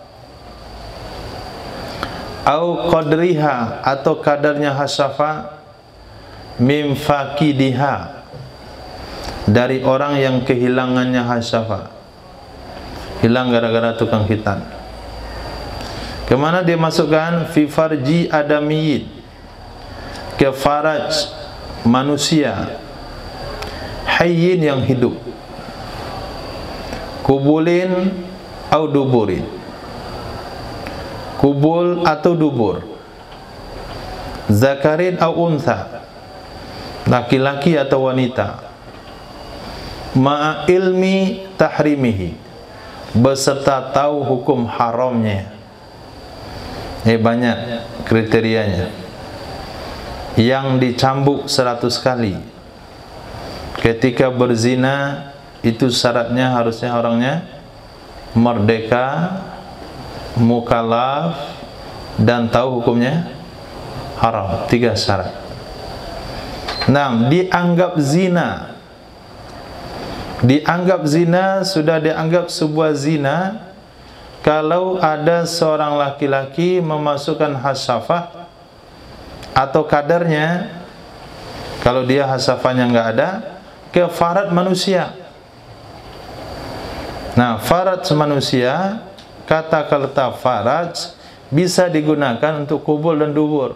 au qadriha, atau kadarnya hasyafah, mim fakidiha, dari orang yang kehilangannya hasyafah, hilang gara-gara tukang khitan. Kemana dia masukkan? Fi farji adamiyin, ke faraj manusia, hayyin yang hidup, kubulin au duburin, kubul atau dubur, zakarin au untha, laki-laki atau wanita, ma'a ilmi tahrimihi, beserta tahu hukum haramnya. Banyak kriterianya. Yang dicambuk 100 kali ketika berzina, itu syaratnya harusnya orangnya merdeka, mukallaf, dan tahu hukumnya haram. 3 syarat. Nah, dianggap zina sudah dianggap sebuah zina kalau ada seorang laki-laki memasukkan hasyafah atau kadarnya, kalau dia hasyafahnya nggak ada, ke farad manusia. Nah, farad manusia, kata farad bisa digunakan untuk kubul dan dubur.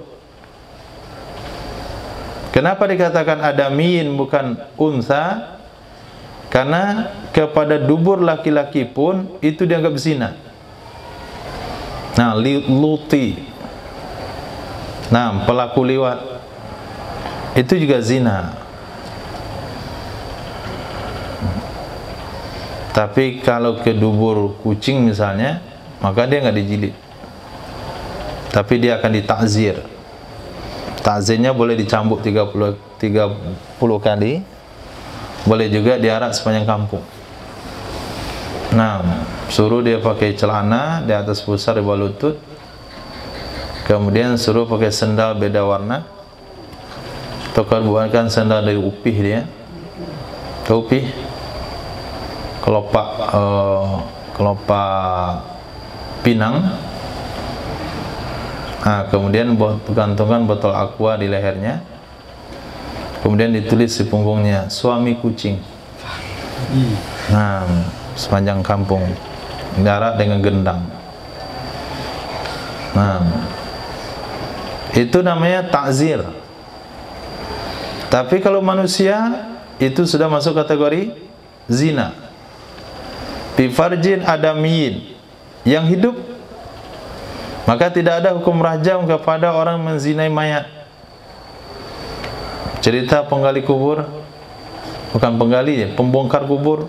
Kenapa dikatakan adamiyin bukan untha? Karena kepada dubur laki-laki pun itu dianggap zina. Nah, luti, nah, pelaku liwat, itu juga zina. Tapi kalau ke dubur kucing misalnya, maka dia nggak dijilid, tapi dia akan ditakzir. Takzirnya boleh dicambuk 30 kali, boleh juga diarak sepanjang kampung. Nah, suruh dia pakai celana di atas pusar di bawah lutut, kemudian suruh pakai sendal beda warna, atau kalau bukan sendal dari upih dia, upih, kelopak pinang. Nah, kemudian gantungkan botol aqua di lehernya, kemudian ditulis di punggungnya, suami kucing. Nah, sepanjang kampung, darat dengan gendang. Nah, itu namanya takzir. Tapi kalau manusia, itu sudah masuk kategori zina. Bi farjin adamiyin, yang hidup, maka tidak ada hukum rajam kepada orang menzinai mayat. Cerita penggali kubur, bukan penggali, pembongkar kubur,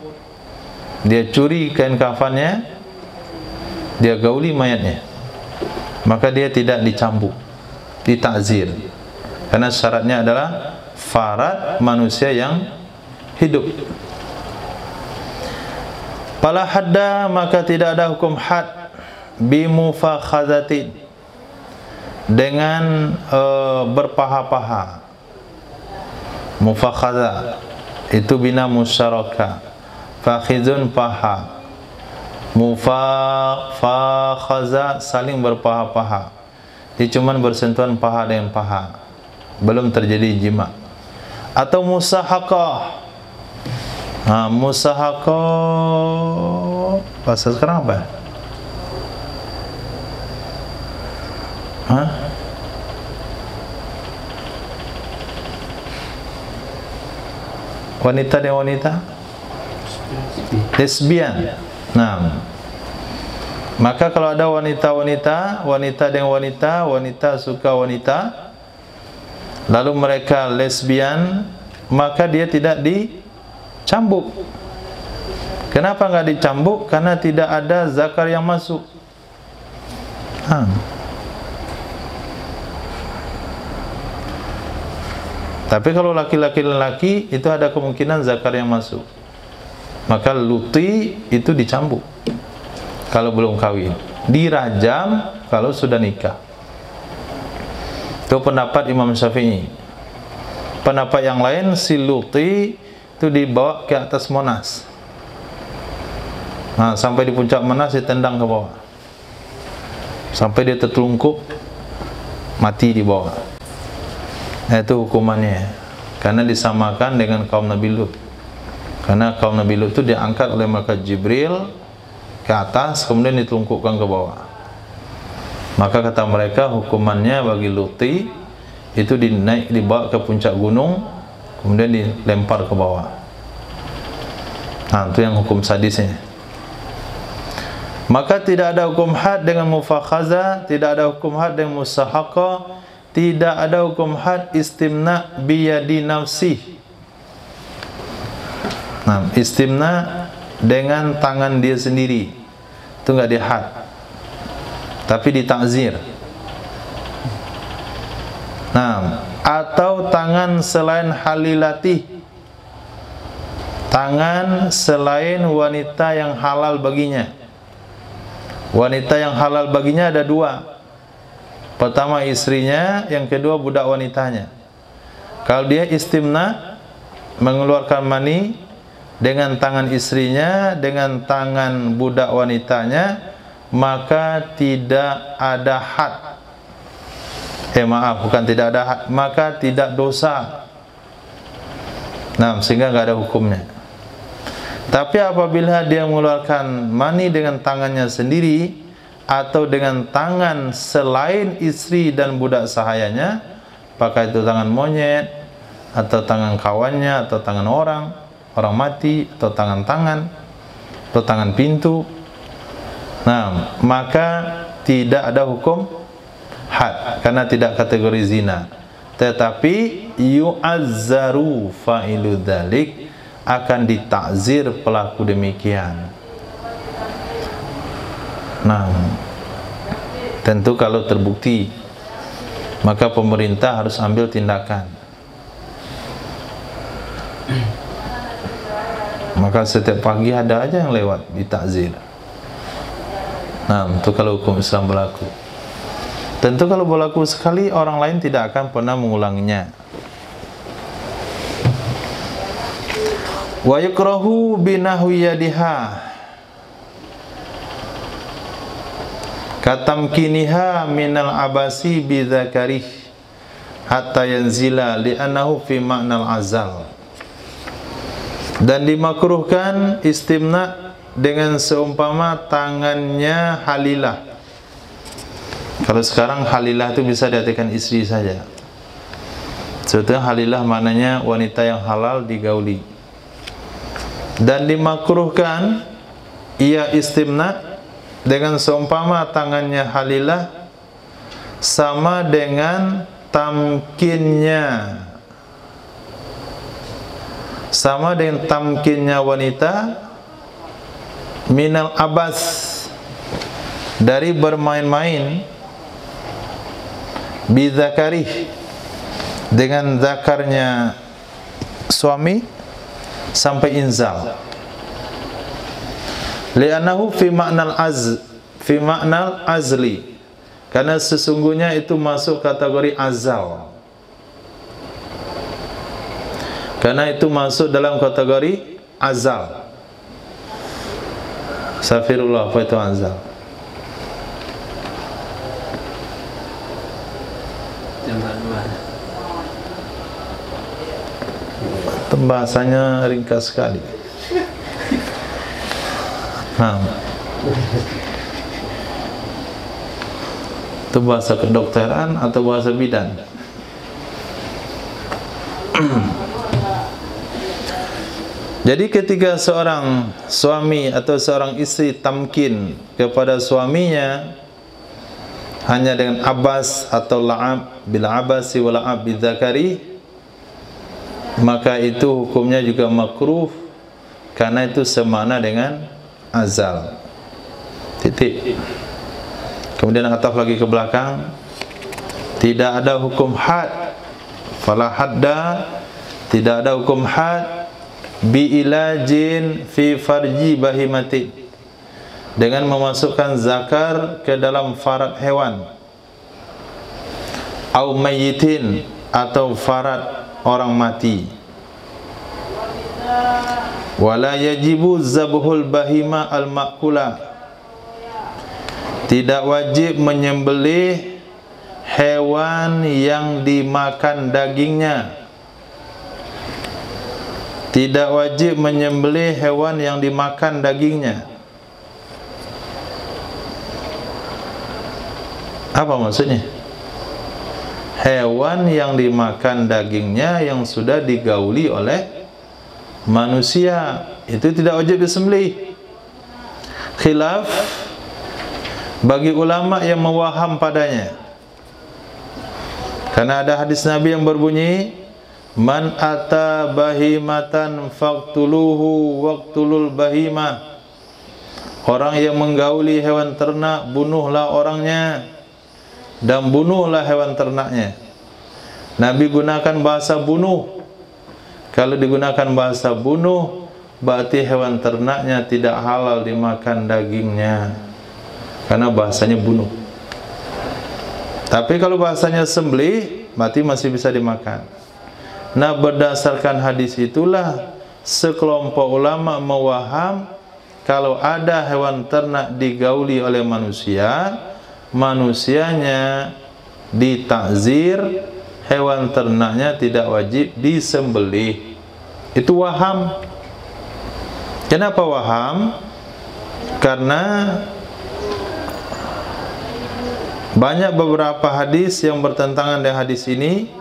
dia curi kain kafannya, dia gauli mayatnya, maka dia tidak dicambuk, ditakzir, karena syaratnya adalah farad manusia yang hidup. Fala hadda, maka tidak ada hukum had, bimufakhazatin, dengan berpaha-paha. Mufakhaza itu bina musyaraka, fakhizun paha, mufakhaza saling berpaha-paha. Ini cuman bersentuhan paha dengan paha, belum terjadi jima. Atau musahaqah. Nah, musahaqah bahasa sekarang apa? Hah? Wanita dan wanita? Lesbian. Nah, maka kalau ada wanita-wanita, wanita dan wanita, wanita suka wanita, lalu mereka lesbian, maka dia tidak dicambuk. Kenapa nggak dicambuk? Karena tidak ada zakar yang masuk. Tapi kalau laki-laki itu ada kemungkinan zakar yang masuk. Maka luti itu dicambuk kalau belum kawin, dirajam kalau sudah nikah. Itu pendapat Imam Syafi'i. Pendapat yang lain, si luti itu dibawa ke atas Monas. Nah, sampai di puncak Monas ditendang ke bawah, sampai dia tertelungkup, mati di bawah. Nah, itu hukumannya, karena disamakan dengan kaum Nabi Lut. Karena kaum Nabi Lut itu diangkat oleh malaikat Jibril ke atas, kemudian ditelungkupkan ke bawah. Maka kata mereka, hukumannya bagi luti itu dibawa ke puncak gunung, kemudian dilempar ke bawah. Nah, itu yang hukum sadisnya. Maka tidak ada hukum had dengan mufakhaza, tidak ada hukum had dengan musahaqah, tidak ada hukum had istimna biyadi nafsih. Nah, istimna dengan tangan dia sendiri itu enggak dihad, tapi ditakzir. Nah, atau tangan selain halilati, tangan selain wanita yang halal baginya. Wanita yang halal baginya ada dua. Pertama istrinya, yang kedua budak wanitanya. Kalau dia istimna, mengeluarkan mani dengan tangan istrinya, dengan tangan budak wanitanya, maka tidak ada had. Bukan tidak ada had, maka tidak dosa. Nah, sehingga enggak ada hukumnya. Tapi apabila dia mengeluarkan mani dengan tangannya sendiri atau dengan tangan selain istri dan budak sahayanya, apakah itu tangan monyet atau tangan kawannya atau tangan orang mati atau tangan-tangan atau tangan pintu, nah, maka tidak ada hukum had karena tidak kategori zina. Tetapi yu'azzaru fa'ilu dzalik, akan ditakzir pelaku demikian. Nah, tentu kalau terbukti, maka pemerintah harus ambil tindakan. Maka setiap pagi ada aja yang lewat ditakzir. Nah, itu kalau hukum Islam berlaku. Tentu kalau berlaku sekali, orang lain tidak akan pernah mengulanginya. Wa yukrahu binahwi yadiha katamkiniha minal abasi bidzakarih hatta yanzila li'annahu fi ma'nal azal. Dan dimakruhkan istimna dengan seumpama tangannya halilah. Kalau sekarang halilah itu bisa diartikan istri saja. Sebetulnya halilah maknanya wanita yang halal digauli. Dan dimakruhkan ia istimna dengan seumpama tangannya halilah sama dengan tamkinnya, sama dengan tamkinnya wanita minal abas, dari bermain-main, bizakarih, dengan zakarnya suami sampai inzal. Li'annahu fi ma'nal azli, karena sesungguhnya itu masuk kategori azal. Karena itu masuk dalam kategori azal. Safirullah, apa itu azal? Bahasanya ringkas sekali. Nah, itu bahasa kedokteran atau bahasa bidan? Jadi ketika seorang suami atau seorang istri tamkin kepada suaminya hanya dengan abas atau la'ab, bil abasi wa la'ab bidzakari, maka itu hukumnya juga makruh, karena itu semakna dengan azal. Titik. Kemudian ataf lagi ke belakang, tidak ada hukum had Fala hadda, tidak ada hukum had bi ilajin fi farji bahimati, dengan memasukkan zakar ke dalam farad hewan, au mayyitin, atau farad orang mati. Wala yajibu zabhul bahima al-ma'kula, tidak wajib menyembelih hewan yang dimakan dagingnya. Tidak wajib menyembelih hewan yang dimakan dagingnya. Apa maksudnya? Hewan yang dimakan dagingnya yang sudah digauli oleh manusia, itu tidak wajib disembelih. Khilaf bagi ulama yang mewaham padanya, karena ada hadis Nabi yang berbunyi, man ata bahimatan faqtuluhu waqtulul bahimah, orang yang menggauli hewan ternak, bunuhlah orangnya dan bunuhlah hewan ternaknya. Nabi gunakan bahasa bunuh. Kalau digunakan bahasa bunuh, berarti hewan ternaknya tidak halal dimakan dagingnya, karena bahasanya bunuh. Tapi kalau bahasanya sembelih, berarti masih bisa dimakan. Nah, berdasarkan hadis itulah sekelompok ulama mewaham kalau ada hewan ternak digauli oleh manusia, manusianya ditakzir, hewan ternaknya tidak wajib disembelih. Itu waham. Kenapa waham? Karena banyak beberapa hadis yang bertentangan dengan hadis ini.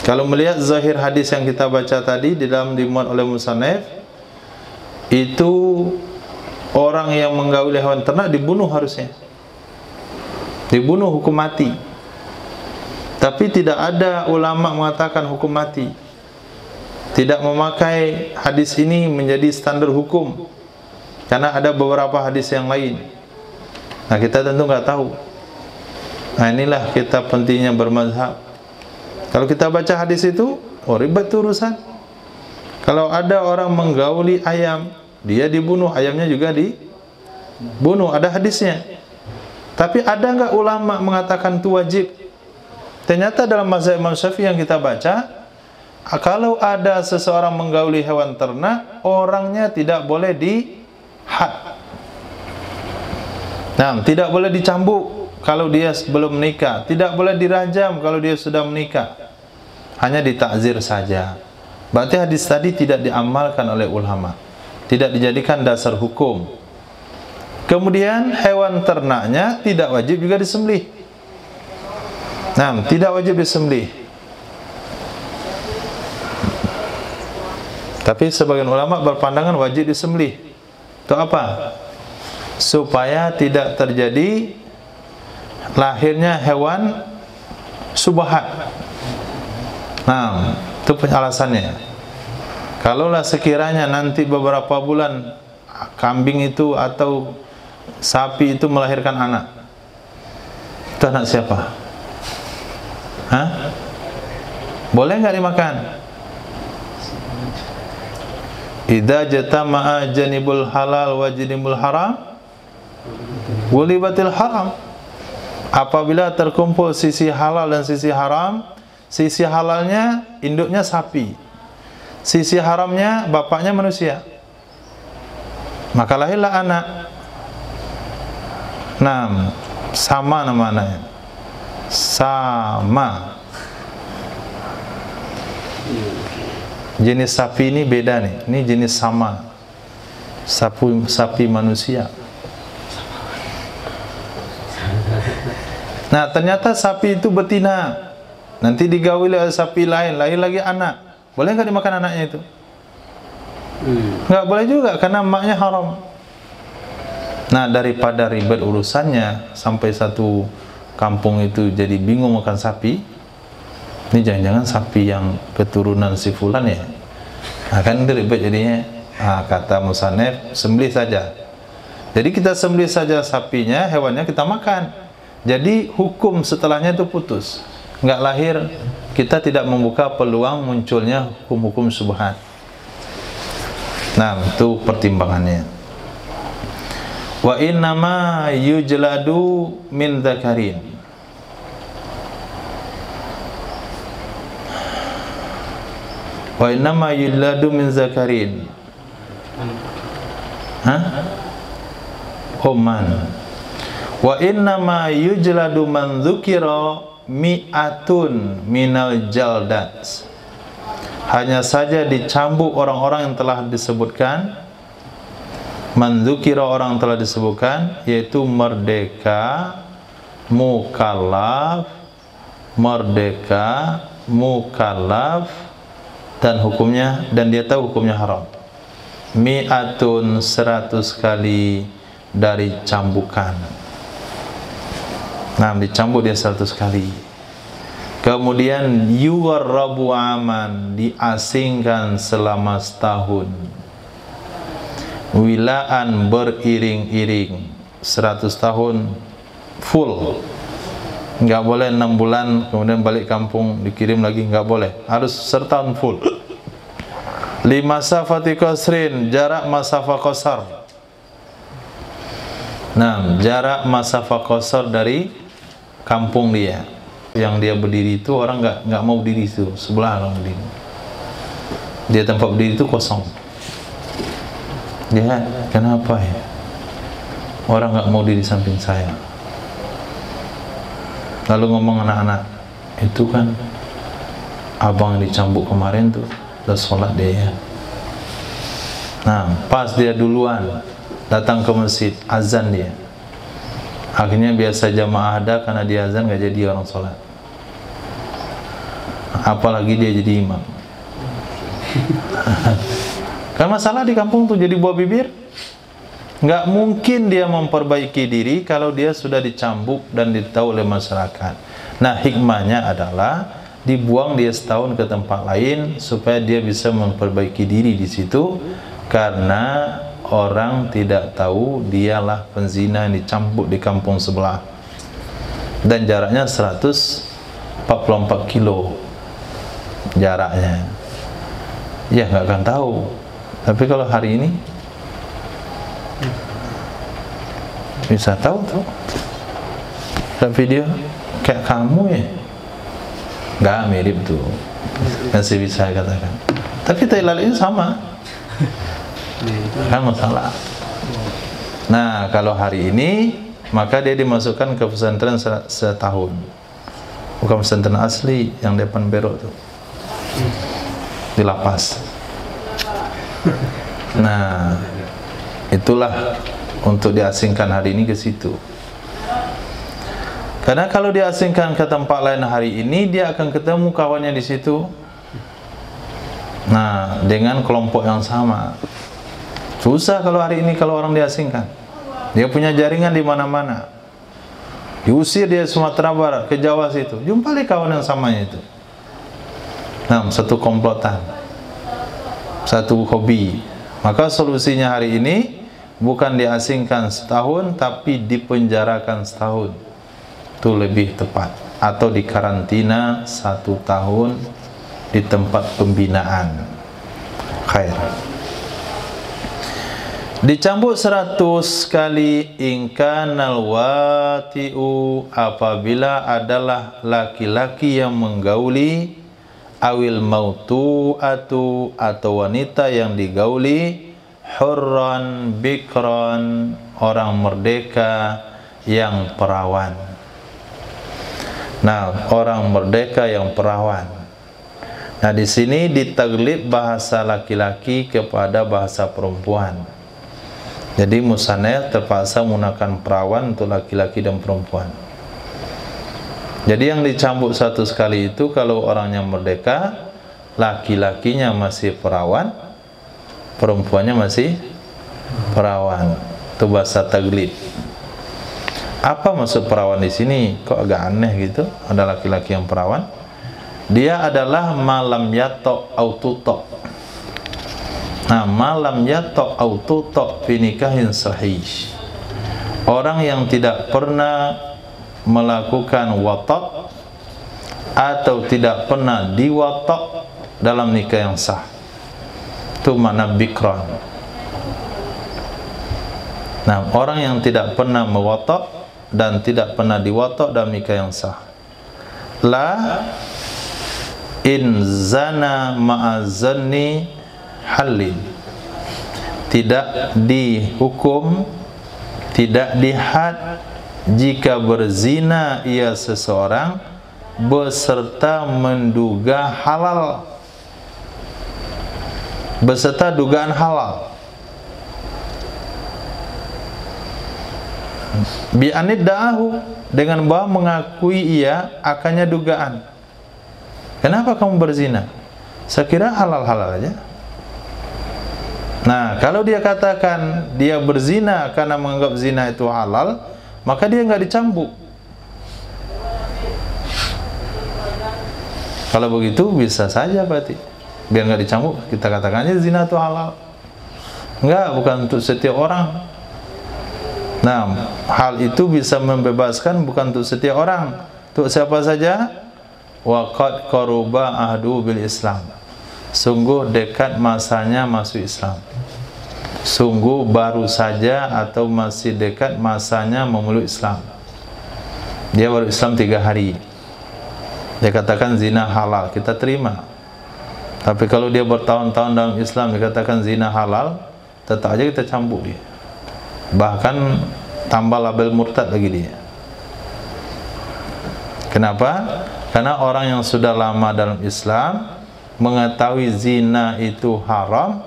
Kalau melihat zahir hadis yang kita baca tadi di dalam dimuat oleh musannaf, itu orang yang menggauli hewan ternak dibunuh harusnya. Dibunuh hukum mati. Tapi tidak ada ulama mengatakan hukum mati. Tidak memakai hadis ini menjadi standar hukum, karena ada beberapa hadis yang lain. Nah, kita tentu nggak tahu. Nah, inilah kita pentingnya bermazhab. Kalau kita baca hadis itu, oh ribet urusan. Kalau ada orang menggauli ayam, dia dibunuh, ayamnya juga dibunuh, ada hadisnya. Tapi ada nggak ulama mengatakan itu wajib? Ternyata dalam mazhab Imam Syafi'i yang kita baca, kalau ada seseorang menggauli hewan ternak, orangnya tidak boleh dihad. Nah, tidak boleh dicambuk kalau dia belum menikah, tidak boleh dirajam kalau dia sudah menikah, hanya ditakzir saja. Berarti hadis tadi tidak diamalkan oleh ulama, tidak dijadikan dasar hukum. Kemudian hewan ternaknya tidak wajib juga disembelih. Nah, tidak wajib disembelih. Tapi sebagian ulama berpandangan wajib disembelih. Itu apa? Supaya tidak terjadi lahirnya hewan subhat. Nah, itu alasannya. Kalaulah sekiranya nanti beberapa bulan kambing itu atau sapi itu melahirkan anak, itu anak siapa? Hah? Boleh nggak dimakan? Idza jatama'a janibul halal wa janibul haram, gulibatil haram. Apabila terkumpul sisi halal dan sisi haram, sisi halalnya induknya sapi, sisi haramnya bapaknya manusia, maka lahirlah anak. Nah, sama namanya, sama. Jenis sapi ini beda nih, ini jenis sama, sapi manusia. Nah, ternyata sapi itu betina, nanti digauli oleh sapi lain, lahir lagi anak. Boleh nggak dimakan anaknya itu? Nggak boleh juga, karena emaknya haram. Nah, daripada ribet urusannya sampai satu kampung itu jadi bingung makan sapi, ini jangan-jangan sapi yang keturunan si fulan ya. Nah, kan ribet jadinya. Nah, kata musannaf, sembelih saja. Jadi kita sembelih saja sapinya, hewannya kita makan. Jadi hukum setelahnya itu putus, nggak lahir kita tidak membuka peluang munculnya hukum-hukum syubhat. Nah, itu pertimbangannya. Wa innama yujladu min dzakarin. Wa innama yujladu min dzakarin. Oman. Wa innama yujladu man dzukira mi'atun minal jaldat. Hanya saja dicambuk orang-orang yang telah disebutkan, man dzukira orang telah disebutkan, yaitu merdeka, mukallaf, merdeka, mukallaf, dan hukumnya, dan dia tahu hukumnya haram. Mi'atun 100 kali dari cambukan. Nah, dicambuk dia 100 kali. Kemudian yuwarrabu aman, diasingkan selama setahun. Wilaan beriring-iring 100 tahun full. Enggak boleh 6 bulan kemudian balik kampung dikirim lagi, enggak boleh. Harus setahun full. Limasafati qasrin, jarak masafah qasar. Nah, jarak masafah qasar dari kampung dia. Yang dia berdiri itu orang nggak mau berdiri itu, sebelah orang berdiri. Dia tempat berdiri itu kosong. Dia, kenapa ya? Orang nggak mau diri samping saya. Lalu ngomong anak-anak, itu kan abang yang dicambuk kemarin tuh, udah sholat dia. Nah, pas dia duluan datang ke masjid, azan dia. Akhirnya biasa jamaah ada, karena dia azan nggak jadi orang sholat. Apalagi dia jadi imam. Kan masalah di kampung tuh jadi buah bibir. Nggak mungkin dia memperbaiki diri kalau dia sudah dicambuk dan ditahu oleh masyarakat. Nah, hikmahnya adalah dibuang dia setahun ke tempat lain supaya dia bisa memperbaiki diri di situ, karena orang tidak tahu dialah penzina yang dicambuk di kampung sebelah. Dan jaraknya 144 kilo jaraknya. Ya nggak akan tahu. Tapi kalau hari ini bisa tahu tuh. Lihat video kayak kamu ya, nggak mirip tuh, masih bisa katakan. Tapi Thailand ini sama. Kan masalah. Nah, kalau hari ini maka dia dimasukkan ke pesantren setahun. Bukan pesantren asli yang depan berok tuh, di lapas. Nah, itulah untuk diasingkan hari ini ke situ. Karena kalau diasingkan ke tempat lain hari ini, dia akan ketemu kawannya di situ. Nah, dengan kelompok yang sama. Susah kalau hari ini kalau orang diasingkan. Dia punya jaringan di mana-mana. Diusir dia Sumatera Barat ke Jawa situ. Jumpai kawan yang samanya itu. Nah, satu komplotan, satu hobi. Maka solusinya hari ini bukan diasingkan setahun, tapi dipenjarakan setahun. Itu lebih tepat. Atau dikarantina 1 tahun di tempat pembinaan. Khair. Dicambuk 100 kali ingkanal wati'u, apabila adalah laki-laki yang menggauli, awil mautu'atu, atau wanita yang digauli, hurran bikran, orang merdeka yang perawan. Nah, orang merdeka yang perawan. Nah, di sini ditaglib bahasa laki-laki kepada bahasa perempuan. Jadi musanna terpaksa menggunakan perawan untuk laki-laki dan perempuan. Jadi yang dicambuk 100 kali itu kalau orangnya merdeka, laki-lakinya masih perawan, perempuannya masih perawan. Itu bahasa taglib. Apa maksud perawan di sini? Kok agak aneh gitu? Ada laki-laki yang perawan. Dia adalah malam yatok aututok. Nah, malam yatok aututok finikahin sahih. Orang yang tidak pernah melakukan watak atau tidak pernah diwatok dalam nikah yang sah. Itu makna bikran. Nah, orang yang tidak pernah mewatok dan tidak pernah diwatok dalam nikah yang sah. La in zana ma'azanni halin. Tidak dihukum, tidak dihad jika berzina ia seseorang beserta menduga halal, beserta dugaan halal. Bi'anid da'ahu, dengan bahwa mengakui ia akannya dugaan. Kenapa kamu berzina? Saya kira halal-halal aja. Nah, kalau dia katakan dia berzina karena menganggap zina itu halal, maka dia nggak dicambuk. Kalau begitu bisa saja berarti, biar nggak dicambuk kita katakannya zina itu halal. Enggak, bukan untuk setiap orang. Nah, hal itu bisa membebaskan bukan untuk setiap orang. Untuk siapa saja? Wa qad qaruba ahdu bil Islam. Sungguh dekat masanya masuk Islam. Sungguh baru saja atau masih dekat masanya memeluk Islam. Dia baru Islam 3 hari. Dia katakan zina halal, kita terima. Tapi kalau dia bertahun-tahun dalam Islam dikatakan zina halal, tetap aja kita cambuk dia. Bahkan tambah label murtad lagi dia. Kenapa? Karena orang yang sudah lama dalam Islam mengetahui zina itu haram,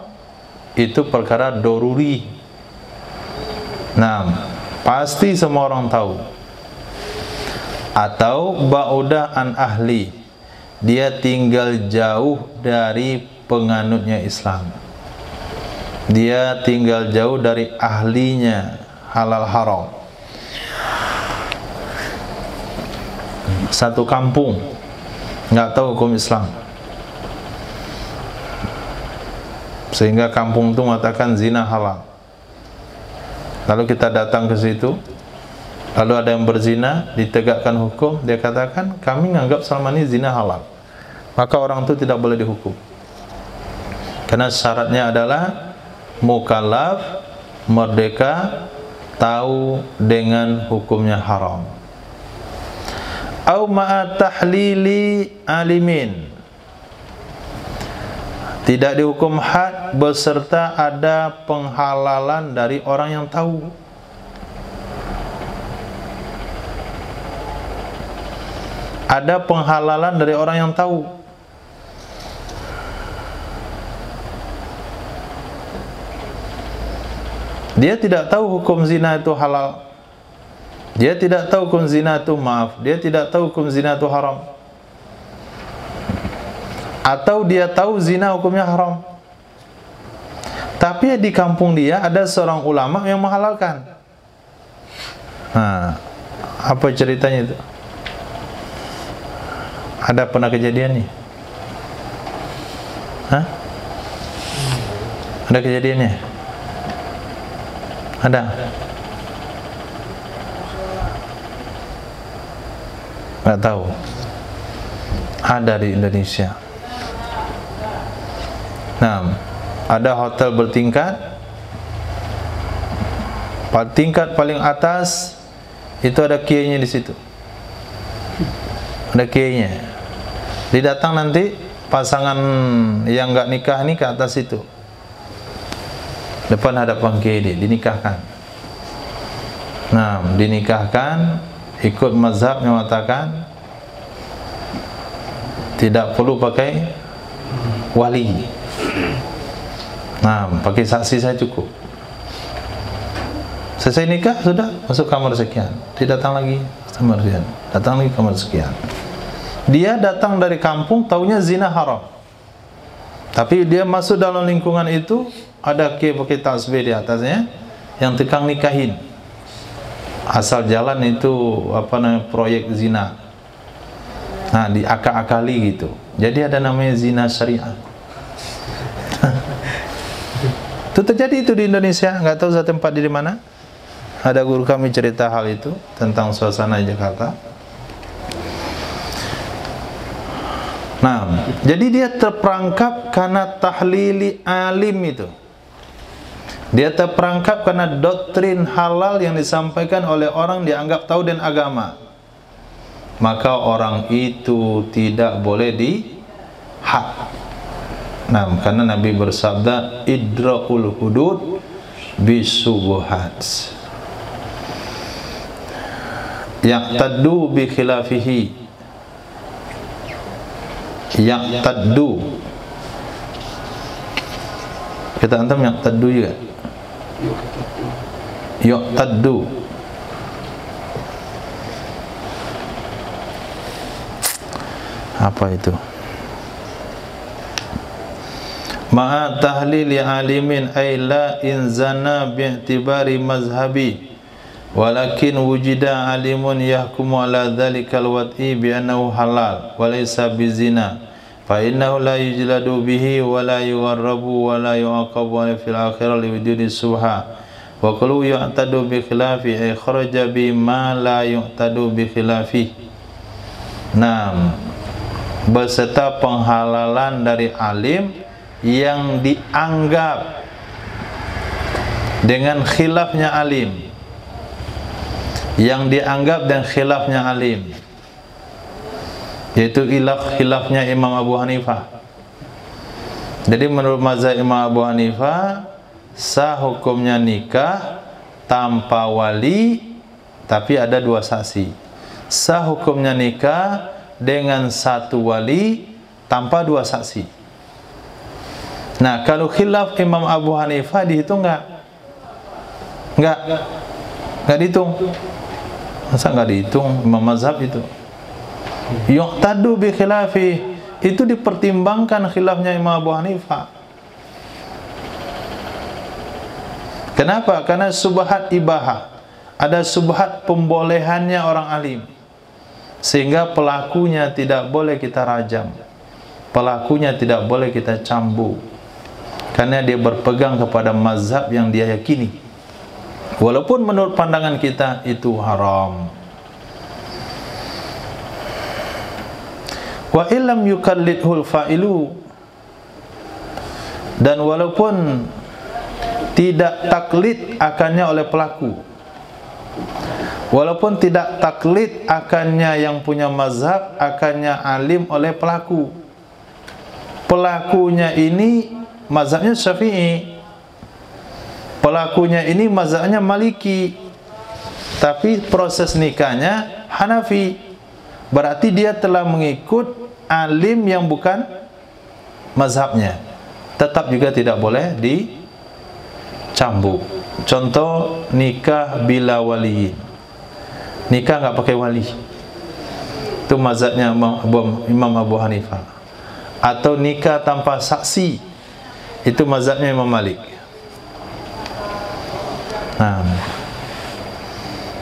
itu perkara doruri. Nah, pasti semua orang tahu. Atau ba'udah an ahli, dia tinggal jauh dari penganutnya Islam. Dia tinggal jauh dari ahlinya halal haram. Satu kampung nggak tahu hukum Islam, sehingga kampung itu mengatakan zina halal. Lalu kita datang ke situ, lalu ada yang berzina, ditegakkan hukum, dia katakan kami menganggap selama ini zina halal, maka orang itu tidak boleh dihukum. Karena syaratnya adalah mukallaf, merdeka, tahu dengan hukumnya haram. Au ma'a tahlili alimin, tidak dihukum had beserta ada penghalalan dari orang yang tahu. Ada penghalalan dari orang yang tahu. Dia tidak tahu hukum zina itu halal. Dia tidak tahu hukum zina itu dia tidak tahu hukum zina itu haram. Atau dia tahu zina hukumnya haram, tapi di kampung dia ada seorang ulama yang menghalalkan. Nah, apa ceritanya itu? Ada pernah kejadian nih? Hah? Ada kejadiannya? Ada? Nggak tahu. Ada di Indonesia. Nah, ada hotel bertingkat. Tingkat paling atas itu ada kiainya di situ. Ada kiainya. Didatang nanti pasangan yang nggak nikah ini ke atas itu. Depan hadapan kiai dia, dinikahkan. Nah, dinikahkan ikut mazhab yang mengatakan tidak perlu pakai wali. Nah, pakai saksi saya cukup. Selesai nikah sudah masuk kamar sekian, tidak datang lagi kamar sekian, datang lagi kamar sekian. Dia datang dari kampung, taunya zina haram, tapi dia masuk dalam lingkungan itu ada pakai tasbih di atasnya yang tekang nikahin. Asal jalan itu apa namanya, proyek zina. Nah, diakal-akali gitu. Jadi ada namanya zina syariah. Itu terjadi itu di Indonesia, nggak tahu satu tempat di mana. Ada guru kami cerita hal itu tentang suasana di Jakarta. Nah, jadi dia terperangkap karena tahlili alim itu. Dia terperangkap karena doktrin halal yang disampaikan oleh orang dianggap tahu dan agama. Maka orang itu tidak boleh dihad. Nah, karena Nabi bersabda, idra'ul hudud bisubuhat. Yaqtaddu bi khilafihi. Yaqtaddu. Kita antum yaqtaddu juga. Yaqtaddu. Apa itu? Ma'a tahlili alimin ay la inzana bi'tibari mazhabi walakin wujida alimun yahkumu ala dhalikal wad'i bi'annahu halal walaysa bizina fa innahu la yujladu bihi wa la yugharrabu wa la yu'aqabu fil akhirah liwujudi subha wa kullu yu'tadu bi khilafi ay kharaja bi ma la yu'tadu bi khilafi. Naam, beserta penghalalan dari alim yang dianggap dengan khilafnya alim, yang dianggap dan khilafnya alim, yaitu khilafnya Imam Abu Hanifah. Jadi menurut mazhab Imam Abu Hanifah, sah hukumnya nikah tanpa wali tapi ada 2 saksi. Sah hukumnya nikah dengan 1 wali tanpa 2 saksi. Nah, kalau khilaf Imam Abu Hanifah dihitung enggak? Enggak dihitung. Masa enggak dihitung Imam mazhab itu? Yuqtadu bi khilafi, itu dipertimbangkan khilafnya Imam Abu Hanifah. Kenapa? Karena subhat ibahah. Ada subhat pembolehannya orang alim. Sehingga pelakunya tidak boleh kita rajam. Pelakunya tidak boleh kita cambuk. Karena dia berpegang kepada mazhab yang dia yakini. Walaupun menurut pandangan kita itu haram. Wa illam yukallidhul fa'ilu, dan walaupun tidak taklid akannya oleh pelaku, walaupun tidak taklid akannya yang punya mazhab, akannya alim oleh pelaku. Pelakunya ini mazhabnya Syafi'i, pelakunya ini mazhabnya Maliki, tapi proses nikahnya Hanafi. Berarti dia telah mengikut alim yang bukan mazhabnya. Tetap juga tidak boleh dicambuk. Contoh nikah bila wali, nikah nggak pakai wali, itu mazhabnya Imam Abu Hanifah. Atau nikah tanpa saksi, itu mazhabnya Imam Malik. Nah,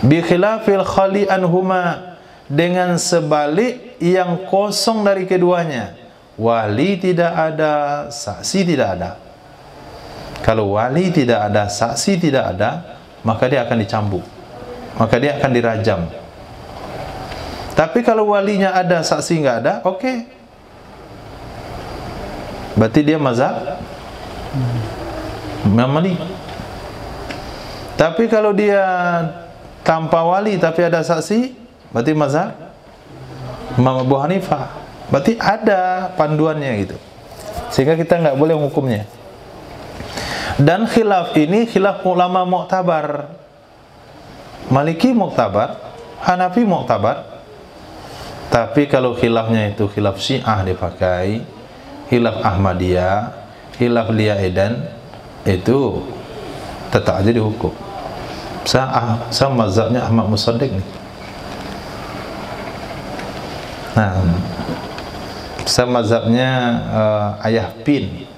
bi khilafil khali anhuma, dengan sebalik yang kosong dari keduanya. Wali tidak ada, saksi tidak ada. Kalau wali tidak ada, saksi tidak ada, maka dia akan dicambuk, maka dia akan dirajam. Tapi kalau walinya ada, saksi nggak ada, oke. Berarti dia mazhab Imam Malik. Tapi kalau dia tanpa wali tapi ada saksi, berarti mazhab Imam Abu Hanifah. Berarti ada panduannya gitu, sehingga kita nggak boleh menghukumnya. Dan khilaf ini khilaf ulama mu'tabar. Maliki mu'tabar, Hanafi mu'tabar. Tapi kalau khilafnya itu khilaf Syiah dipakai, khilaf Ahmadiyah, khilaf Liaidan, itu tetap aja dihukum. Saya mazhabnya Ahmad Musaddiq nih. Nah, saya mazhabnya Ayah Pin,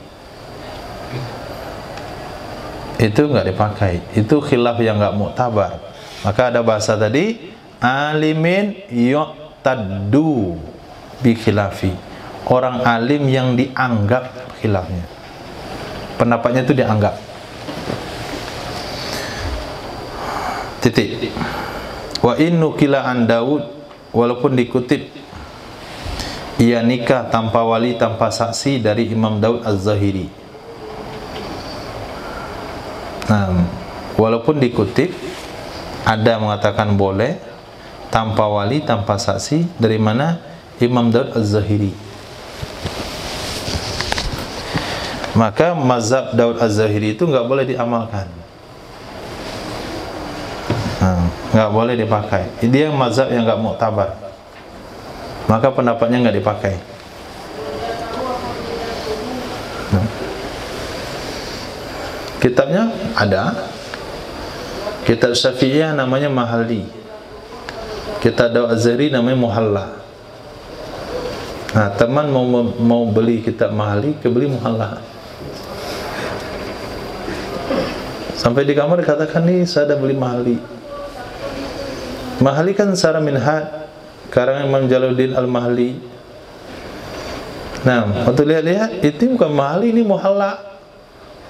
itu nggak dipakai. Itu khilaf yang nggak mu'tabar. Maka ada bahasa tadi, alimin yu'taddu bi khilafi, orang alim yang dianggap khilafnya, pendapatnya itu dianggap. Titik. Wa innu kila an Daud, walaupun dikutip ia nikah tanpa wali, tanpa saksi dari Imam Daud Az-Zahiri. Nah, walaupun dikutip ada mengatakan boleh tanpa wali, tanpa saksi, dari mana? Imam Daud Az-Zahiri. Maka mazhab Daud Az-Zahiri itu enggak boleh diamalkan. Enggak boleh dipakai. Dia mazhab yang enggak muktabar. Maka pendapatnya enggak dipakai. Kitabnya ada. Kitab Syafi'iyah namanya Mahalli. Kitab Daud Az-Zahiri namanya Muhalla. Nah, teman mau beli kitab Mahalli, kebeli Muhalla. Sampai di kamar dikatakan, nih saya dah beli Mahalli. Mahalli kan Syarah Minhaj karangan Imam Jalaluddin Al-Mahalli. Nah, waktu lihat-lihat itu bukan Mahalli, ini Muhalla.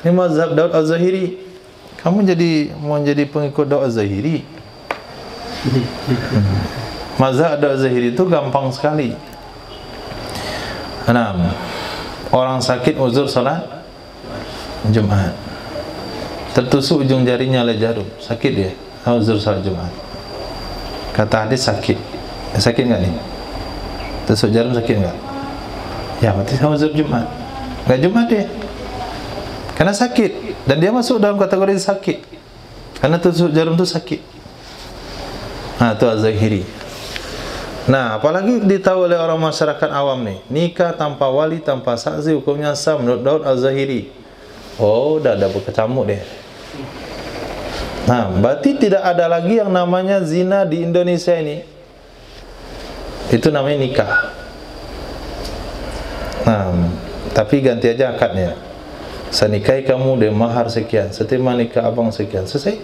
Ini mazhab Daud Az-Zahiri. Kamu mau jadi pengikut Daud Az-Zahiri? Mazhab Daud Az-Zahiri itu gampang sekali. Nah, orang sakit uzur salat Jumat, tertusuk ujung jarinya oleh jarum, sakit dia, uzur salat Jumat. Kata hadis sakit. Sakit enggak nih? Tusuk jarum sakit enggak? Ya, berarti saya uzur Jumat. Enggak Jumat dia. Karena sakit, dan dia masuk dalam kategori sakit. Karena tusuk jarum itu sakit. Nah, itu Az-Zahiri. Nah, apalagi ditahu oleh orang masyarakat awam nih, nikah tanpa wali, tanpa saksi hukumnya sah menurut Daud Az-Zahiri. Oh, dah ada berkecamuk dia. Nah, berarti tidak ada lagi yang namanya zina di Indonesia ini. Itu namanya nikah. Nah, tapi ganti aja akadnya. Saya nikahi kamu dengan mahar sekian, seterima nikah abang sekian, selesai.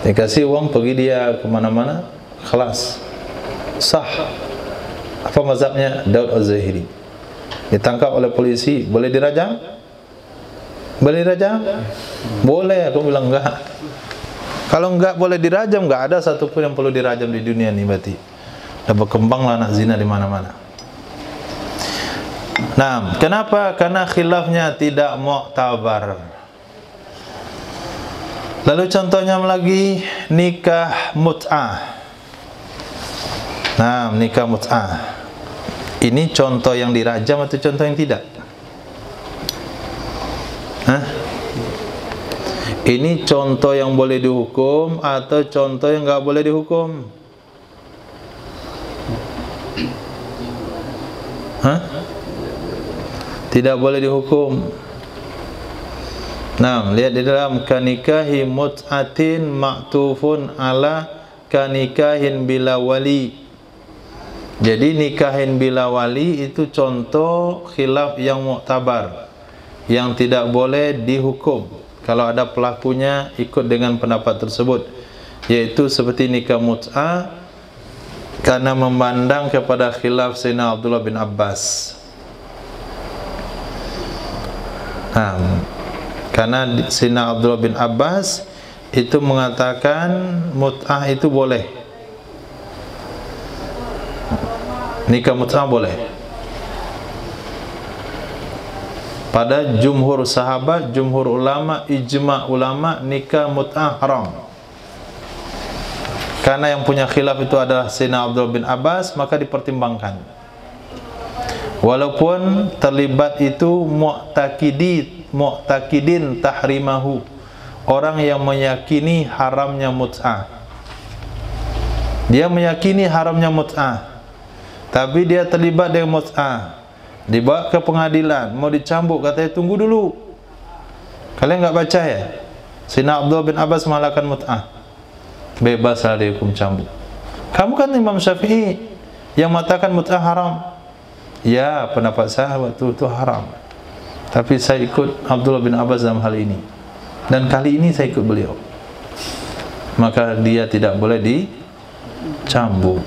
Dikasih uang, pergi dia kemana-mana, kelas. Sah. Apa mazhabnya? Daud Az-Zahiri. Ditangkap oleh polisi, boleh dirajam? Boleh dirajam? Boleh, aku bilang enggak. Kalau enggak boleh dirajam, enggak ada satupun yang perlu dirajam di dunia ini berarti. Dah berkembanglah anak zina di mana-mana. Nah, kenapa? Karena khilafnya tidak muktabar. Lalu contohnya lagi nikah mut'ah. Nah, nikah mut'ah. Ini contoh yang dirajam atau contoh yang tidak? Hah? Ini contoh yang boleh dihukum atau contoh yang enggak boleh dihukum? Hah? Tidak boleh dihukum. Nah, lihat di dalam kanikahi mut'atin ma'tufun ala kanikahin bila wali. Jadi nikahin bila wali itu contoh khilaf yang muktabar, yang tidak boleh dihukum kalau ada pelakunya ikut dengan pendapat tersebut, yaitu seperti nikah mut'ah karena memandang kepada khilaf Sayyidina Abdullah bin Abbas. Karena Sayyidina Abdullah bin Abbas itu mengatakan mut'ah itu boleh. Nikah mut'ah boleh. Pada jumhur sahabat, jumhur ulama, ijma' ulama, nikah mut'ah haram. Karena yang punya khilaf itu adalah Sayyidina Abdullah bin Abbas, maka dipertimbangkan. Walaupun terlibat itu mu'takidin tahrimahu, orang yang meyakini haramnya mut'ah. Dia meyakini haramnya mut'ah, tapi dia terlibat dengan mut'ah, dibawa ke pengadilan, mau dicambuk, katanya tunggu dulu. Kalian enggak baca ya? Sayyidina Abdullah bin Abbas menghalalkan mut'ah, bebaslah dia hukum cambuk. Kamu kan Imam Syafi'i yang mengatakan mut'ah haram. Ya, pendapat saya waktu itu haram, tapi saya ikut Abdullah bin Abbas dalam hal ini, dan kali ini saya ikut beliau. Maka dia tidak boleh dicambuk.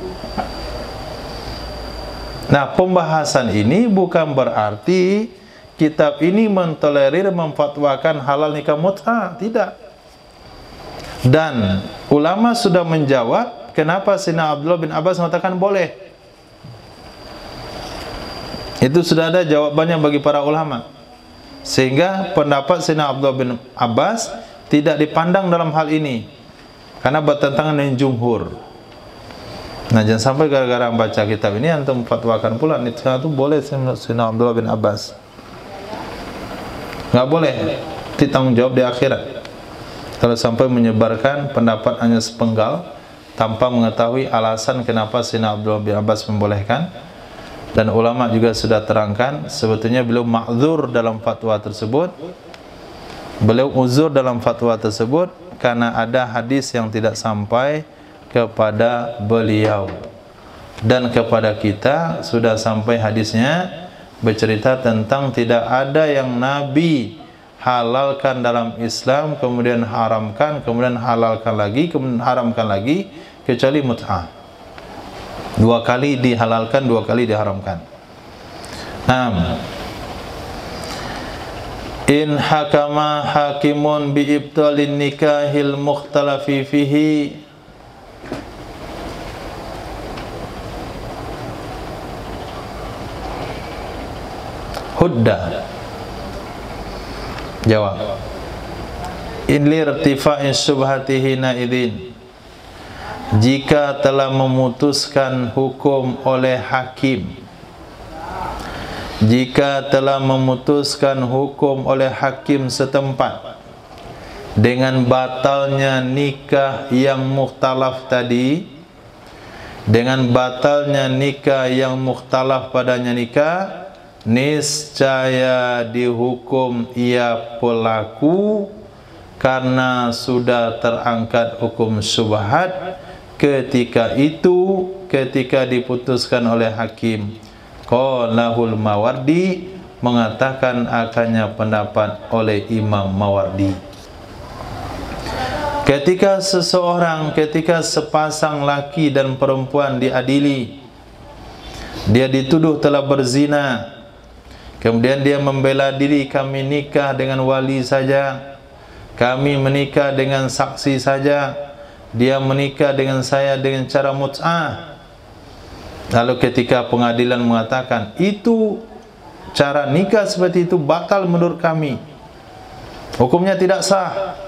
Nah, pembahasan ini bukan berarti kitab ini mentolerir, memfatwakan halal nikah mut'ah, tidak. Dan ulama sudah menjawab kenapa Sayyidina Abdullah bin Abbas mengatakan boleh. Itu sudah ada jawabannya bagi para ulama. Sehingga pendapat Sayyidina Abdullah bin Abbas tidak dipandang dalam hal ini, karena bertentangan dengan jumhur. Nah, jangan sampai gara-gara baca kitab ini antum fatwakan pula nikah itu boleh Sayyidina Abdullah bin Abbas. Nggak boleh, ditanggung jawab di akhirat kalau sampai menyebarkan pendapat hanya sepenggal tanpa mengetahui alasan kenapa Sayyidina Abdullah bin Abbas membolehkan. Dan ulama juga sudah terangkan sebetulnya beliau ma'dzur dalam fatwa tersebut. Beliau uzur dalam fatwa tersebut karena ada hadis yang tidak sampai kepada beliau, dan kepada kita sudah sampai hadisnya bercerita tentang tidak ada yang Nabi halalkan dalam Islam kemudian haramkan, kemudian halalkan lagi, kemudian haramkan lagi, kecuali mut'ah. 2 kali dihalalkan, 2 kali diharamkan. In hakama hakimun bi ibtalin nikahil mukhtalafi fihi hudda. Jawab. In lirtifa'i syubhatihi naidin, jika telah memutuskan hukum oleh hakim, jika telah memutuskan hukum oleh hakim setempat dengan batalnya nikah yang mukhtalaf tadi, dengan batalnya nikah yang mukhtalaf padanya nikah, niscaya dihukum ia pelaku karena sudah terangkat hukum syubhat ketika itu, ketika diputuskan oleh hakim. Qalahul Mawardi, mengatakan akannya pendapat oleh Imam Mawardi. Ketika seseorang, ketika sepasang laki dan perempuan diadili, dia dituduh telah berzina, kemudian dia membela diri, kami nikah dengan wali saja, kami menikah dengan saksi saja, dia menikah dengan saya dengan cara mut'ah. Lalu ketika pengadilan mengatakan itu cara nikah seperti itu batal menurut kami, hukumnya tidak sah,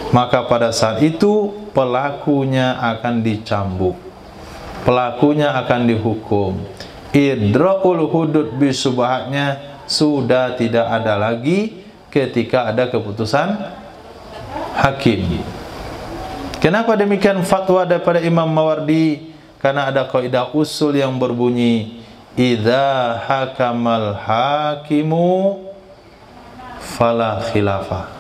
maka pada saat itu pelakunya akan dicambuk, pelakunya akan dihukum. Idra'ul hudud bisubhatnya sudah tidak ada lagi ketika ada keputusan hakim. Kenapa demikian fatwa daripada Imam Mawardi? Karena ada kaidah usul yang berbunyi idza hakamal hakimu fala khilafah.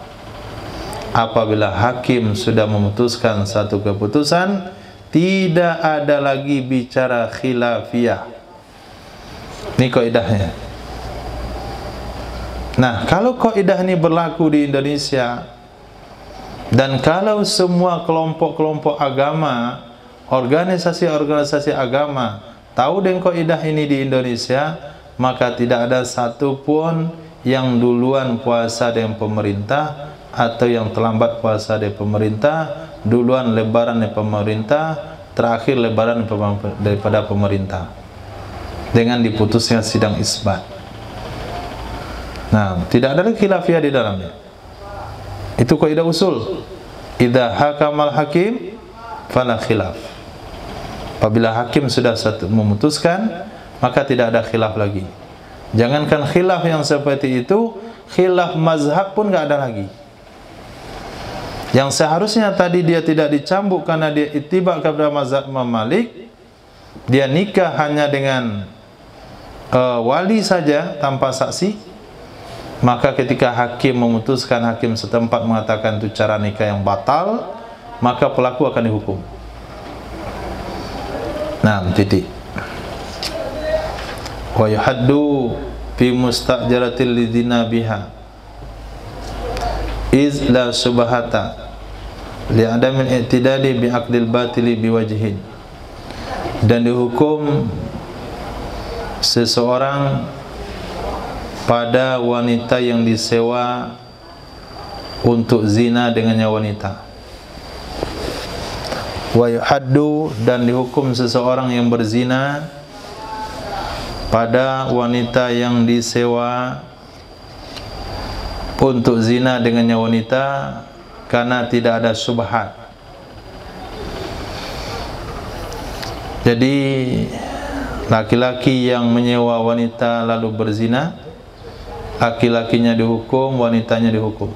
Apabila hakim sudah memutuskan satu keputusan, tidak ada lagi bicara khilafiyah. Ini kaidahnya. Nah, kalau kaidah ini berlaku di Indonesia, dan kalau semua kelompok-kelompok agama, organisasi-organisasi agama tahu dengan kaidah ini di Indonesia, maka tidak ada satupun yang duluan puasa dengan pemerintah atau yang terlambat puasa dari pemerintah, duluan lebaran dari pemerintah, terakhir lebaran daripada pemerintah, dengan diputusnya sidang isbat. Nah, tidak ada khilafiyah di dalamnya. Itu kaidah usul. Idza hakamal hakim fala khilaf. Apabila hakim sudah memutuskan, maka tidak ada khilaf lagi. Jangankan khilaf yang seperti itu, khilaf mazhab pun tidak ada lagi. Yang seharusnya tadi dia tidak dicambuk karena dia ittiba kepada mazhab Imam Malik, dia nikah hanya dengan wali saja tanpa saksi, maka ketika hakim memutuskan, hakim setempat mengatakan itu cara nikah yang batal, maka pelaku akan dihukum. Nah, titik. Wa yuhaddu fi mustajaratil lidina biha iz la subhata li adamil i'tidali bi aqdil batili biwajhin. Dan dihukum seseorang pada wanita yang disewa untuk zina dengannya wanita. Wa yuhaddu, dan dihukum seseorang yang berzina pada wanita yang disewa untuk zina dengannya wanita karena tidak ada syubhat. Jadi laki-laki yang menyewa wanita lalu berzina, laki-lakinya dihukum, wanitanya dihukum.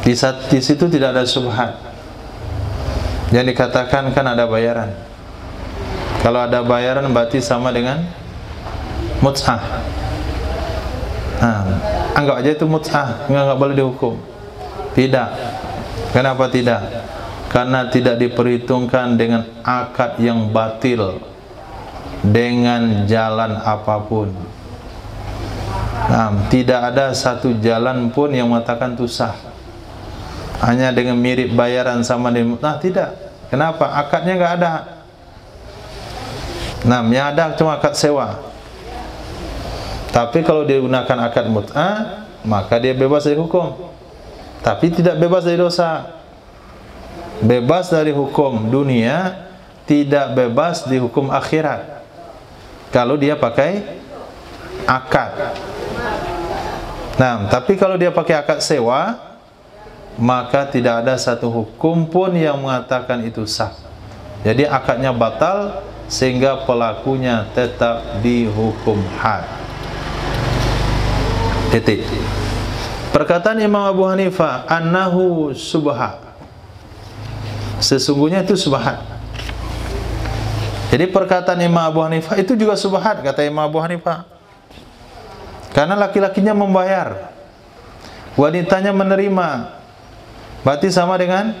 Di situ tidak ada syubhat. Yang dikatakan kan ada bayaran. Kalau ada bayaran berarti sama dengan mut'ah. Anggap aja itu mut'ah, enggak boleh dihukum. Tidak. Kenapa tidak? Karena tidak diperhitungkan dengan akad yang batil dengan jalan apapun. Tidak ada satu jalan pun yang mengatakan itu sah. Hanya dengan mirip bayaran sama dengan mut'ah, tidak. Kenapa? Akadnya enggak ada. Yang ada cuma akad sewa. Tapi kalau dia gunakan akad mut'ah, maka dia bebas dari hukum. Tapi tidak bebas dari dosa. Bebas dari hukum dunia, tidak bebas di hukum akhirat. Kalau dia pakai akad. Tapi kalau dia pakai akad sewa, maka tidak ada satu hukum pun yang mengatakan itu sah. Jadi akadnya batal sehingga pelakunya tetap dihukum had. Titik. Perkataan Imam Abu Hanifah, annahu subhat. Sesungguhnya itu subhat. Jadi perkataan Imam Abu Hanifah itu juga subhat, kata Imam Abu Hanifah. Karena laki-lakinya membayar, wanitanya menerima, berarti sama dengan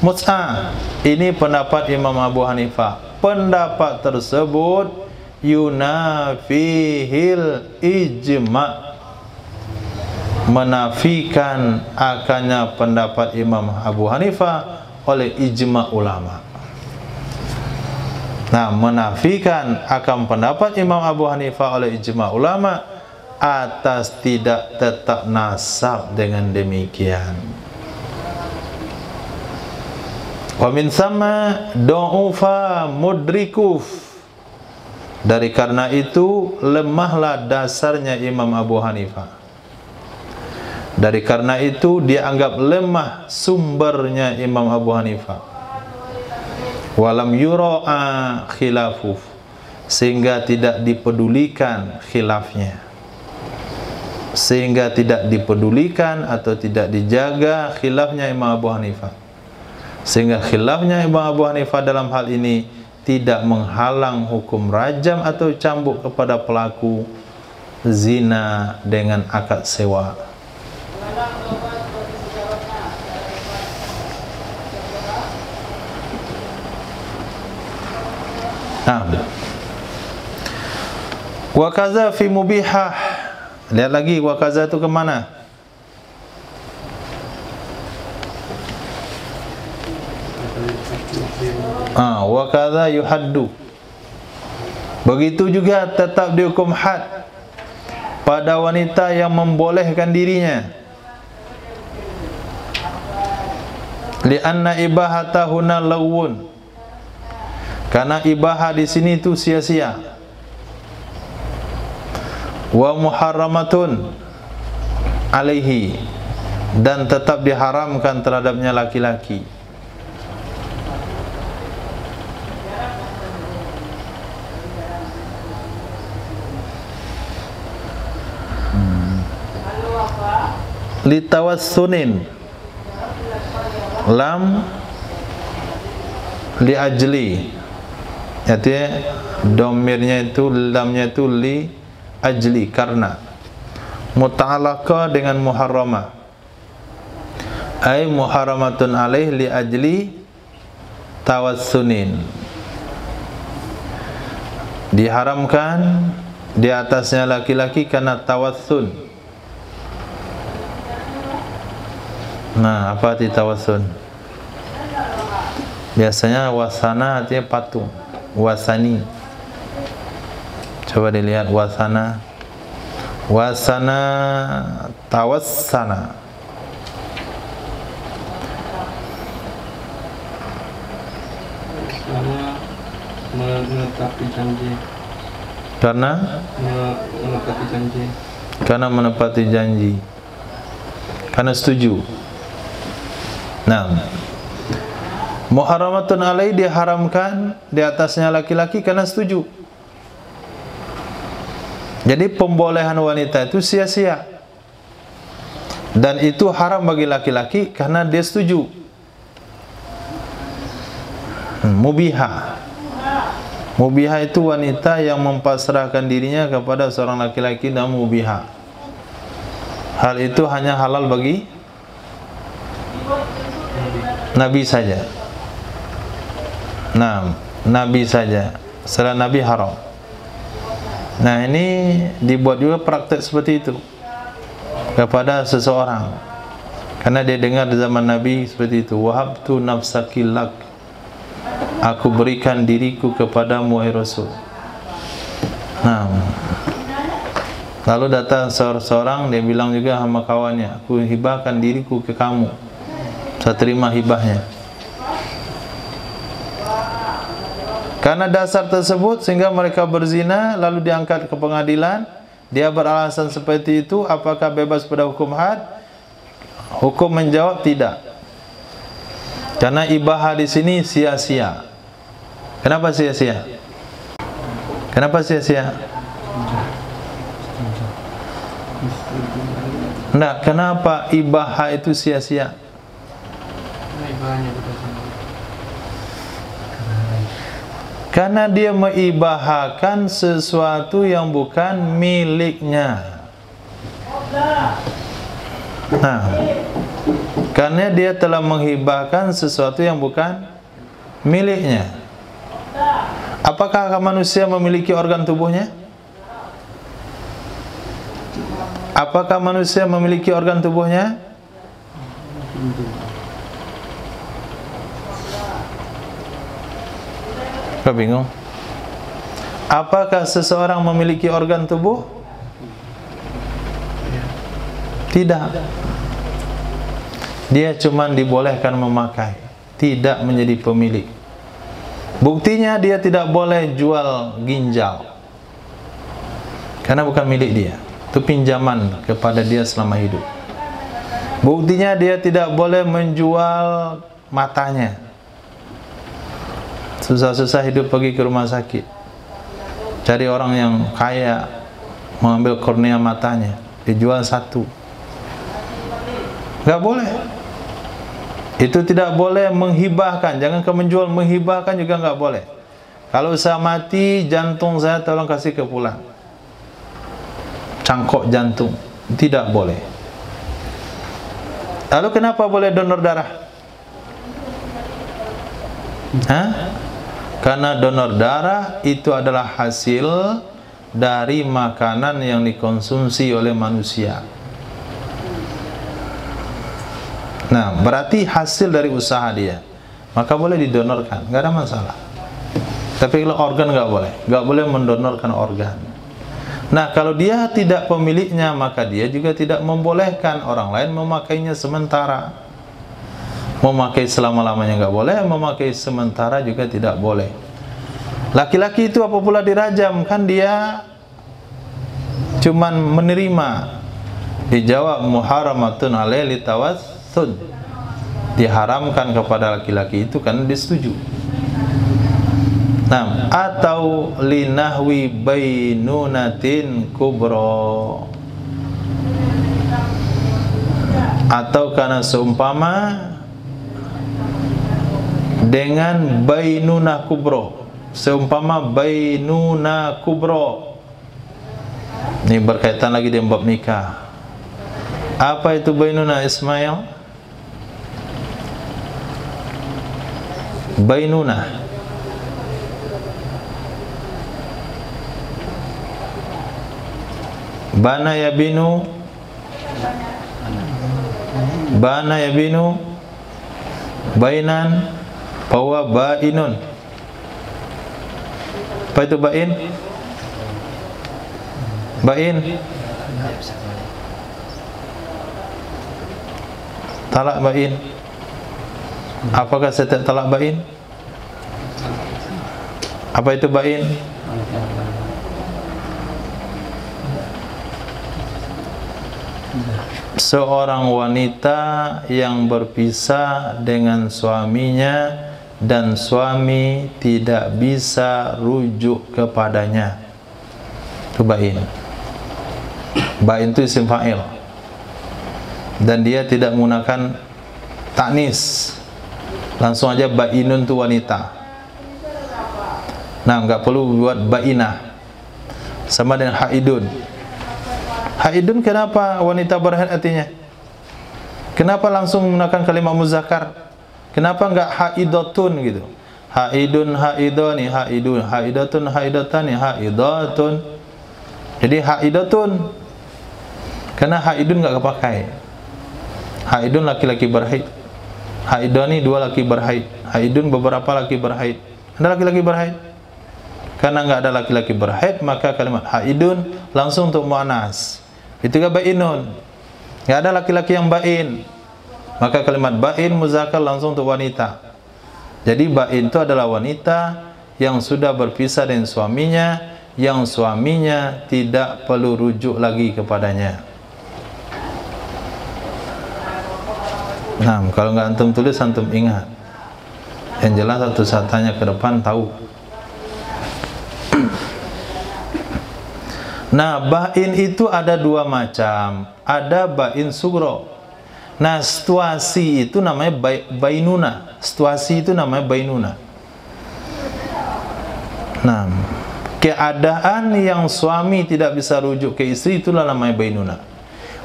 mut'ah. Ini pendapat Imam Abu Hanifah. Pendapat tersebut yunafihil ijma', menafikan akannya pendapat Imam Abu Hanifah oleh ijma' ulama. Menafikan akan pendapat Imam Abu Hanifah oleh ijma' ulama atas tidak tetap nasab dengan demikian. Wa min thamma du'ufa mudrikuf. Dari karena itu lemahlah dasarnya Imam Abu Hanifah. Dari karena itu dia anggap lemah sumbernya Imam Abu Hanifah. Walam yura'a khilafuf, sehingga tidak dipedulikan khilafnya. Sehingga tidak dipedulikan atau tidak dijaga khilafnya Imam Abu Hanifah. Sehingga khilafnya Imam Abu Hanifah dalam hal ini tidak menghalang hukum rajam atau cambuk kepada pelaku zina dengan akad sewa. Wa kaza fi mubihah. Lihat lagi wa kaza itu ke mana? Wa kaza yuhaddu. Begitu juga tetap dihukum had pada wanita yang membolehkan dirinya. Li'anna ibahatahuna lawun. Karena ibahah di sini itu sia-sia. Wa muharramatun alaihi, dan tetap diharamkan terhadapnya laki-laki. Litawassunin lam li ajli, artinya domirnya itu, lamnya itu li ajli, karena. Muta'alaqa dengan muharramah, ay muharramatun alaih li ajli tawassunin, diharamkan di atasnya laki-laki karena tawassun. Apa arti tawassun? Biasanya wasana artinya patung, wasani. Coba dilihat wasana, wasana, tawassana. Menetapi janji. Karena menepati janji. Karena menepati janji. Karena setuju. Nah, muharramatun alaih diharamkan di atasnya laki-laki karena setuju. Jadi pembolehan wanita itu sia-sia. Dan itu haram bagi laki-laki karena dia setuju. Mubihah. Mubihah itu wanita yang mempasrahkan dirinya kepada seorang laki-laki, dan mubihah. Hal itu hanya halal bagi Nabi saja. Nah, Nabi saja. Selain Nabi haram. Nah, ini dibuat juga praktek seperti itu kepada seseorang. Karena dia dengar di zaman Nabi seperti itu. Wahabtu nafsaki lak. Aku berikan diriku kepadamu, wahai Rasul. Nah, lalu datang seorang, dia bilang juga sama kawannya, aku hibahkan diriku ke kamu. Saya terima hibahnya. Karena dasar tersebut sehingga mereka berzina, lalu diangkat ke pengadilan. Dia beralasan seperti itu, apakah bebas pada hukum had? Hukum menjawab tidak. Karena ibahah di sini sia-sia. Kenapa sia-sia? Kenapa sia-sia? Enggak, kenapa ibahah itu sia-sia? Karena dia mengibahahkan sesuatu yang bukan miliknya. Nah, karena dia telah menghibahkan sesuatu yang bukan miliknya. Apakah manusia memiliki organ tubuhnya? Apakah manusia memiliki organ tubuhnya? Kau bingung? Apakah seseorang memiliki organ tubuh? Tidak. Dia cuma dibolehkan memakai, tidak menjadi pemilik. Buktinya dia tidak boleh jual ginjal, karena bukan milik dia. Itu pinjaman kepada dia selama hidup. Buktinya dia tidak boleh menjual matanya. Susah-susah hidup pergi ke rumah sakit, cari orang yang kaya, mengambil kornea matanya, dijual satu. Gak boleh. Itu tidak boleh menghibahkan. Jangan kau menjual, menghibahkan juga nggak boleh. Kalau saya mati, jantung saya tolong kasih ke pulang. Cangkok jantung, tidak boleh. Lalu kenapa boleh donor darah? Hah? Karena donor darah itu adalah hasil dari makanan yang dikonsumsi oleh manusia. Nah, berarti hasil dari usaha dia, maka boleh didonorkan, nggak ada masalah. Tapi kalau organ nggak boleh mendonorkan organ. Nah, kalau dia tidak pemiliknya, maka dia juga tidak membolehkan orang lain memakainya sementara. Memakai selama-lamanya nggak boleh, memakai sementara juga tidak boleh. Laki-laki itu apa pula dirajam? Kan dia cuman menerima. Dijawab muharramatun alaih litawassul. Diharamkan kepada laki-laki itu karena dia setuju. Nah, atau linahwi bainunatin kubro, atau karena seumpama dengan bainunah kubro, seumpama bainunah kubro. Ini berkaitan lagi dengan bab nikah. Apa itu bainunah, Ismail? Bainunah, bana yabinu, bana yabinu, bainan, bahwa bainun. Apa itu bain? Bain, talak bain. Apakah setiap talak bain? Apa itu bain? seorang wanita yang berpisah dengan suaminya dan suami tidak bisa rujuk kepadanya. Itu bain. Bain itu isim fa'il. Dan dia tidak menggunakan taknis. Langsung aja bainun itu wanita. Nah, enggak perlu buat bainah. Sama dengan haidun. Haidun kenapa wanita berhaid artinya? Kenapa langsung menggunakan kalimat muzakkar? Kenapa enggak haidatun gitu? Haidun, haidoni, haidun, haidatun, haidatani, haidatun. Jadi haidatun. Karena haidun enggak kepakai. Haidun laki-laki berhaid. Haidoni dua laki berhaid. Haidun beberapa laki berhaid. Ada laki-laki berhaid? Karena enggak ada laki-laki berhaid, maka kalimat haidun langsung untuk muannas. Itu juga bainun. Enggak ada laki-laki yang bain. Maka kalimat bain muzakkar langsung untuk wanita. Jadi bain itu adalah wanita yang sudah berpisah dengan suaminya, yang suaminya tidak perlu rujuk lagi kepadanya. Nah, kalau enggak antum tulis, antum ingat. Yang jelas satu saat tanya ke depan tahu. Nah, bain itu ada dua macam. Ada bain sugro. Nah, situasi itu namanya bainuna. Situasi itu namanya bainuna. Nah, keadaan yang suami tidak bisa rujuk ke istri itulah namanya bainuna.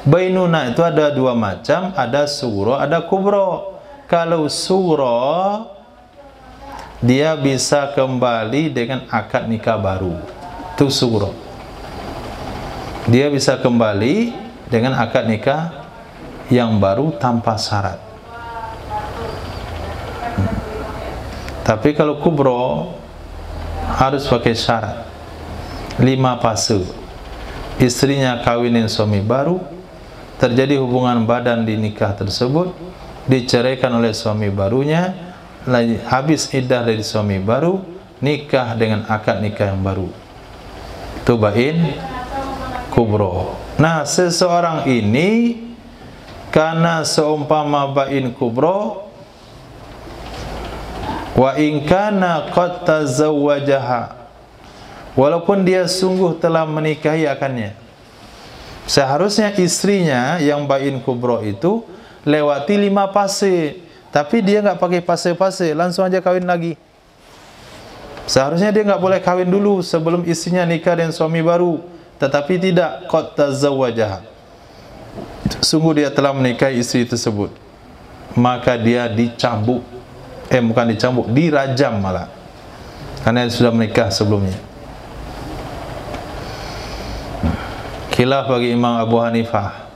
Bainuna itu ada dua macam, ada sugro, ada kubro. Kalau sugro, dia bisa kembali dengan akad nikah baru. Itu sugro. Dia bisa kembali dengan akad nikah yang baru tanpa syarat. Tapi kalau kubro harus pakai syarat. 5 fase. Istrinya kawinin suami baru, terjadi hubungan badan di nikah tersebut, diceraikan oleh suami barunya, habis iddah dari suami baru, nikah dengan akad nikah yang baru. Itu bain kubro. Nah, seseorang ini karena seumpama bain kubro, wa in kana qad tazawwajaha, walaupun dia sungguh telah menikahi akannya, seharusnya istrinya yang bain kubro itu lewati 5 fase, tapi dia enggak pakai fase-fase, langsung aja kawin lagi. Seharusnya dia enggak boleh kawin dulu sebelum istrinya nikah dengan suami baru, tetapi tidak, qad tazawwajaha, sungguh dia telah menikahi istri tersebut, maka dia dicambuk, bukan dicambuk, dirajam malah, karena dia sudah menikah sebelumnya. Khilaf bagi Imam Abu Hanifah,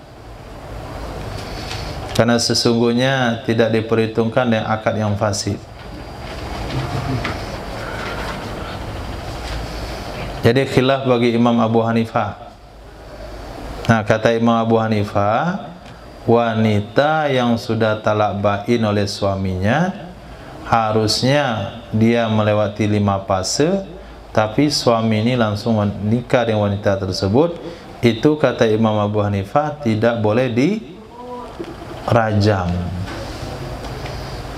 karena sesungguhnya tidak diperhitungkan dengan akad yang fasid. Jadi khilaf bagi Imam Abu Hanifah. Nah, kata Imam Abu Hanifah, wanita yang sudah talak bain oleh suaminya, harusnya dia melewati 5 fase, tapi suami ini langsung nikah dengan wanita tersebut. Itu kata Imam Abu Hanifah tidak boleh dirajam.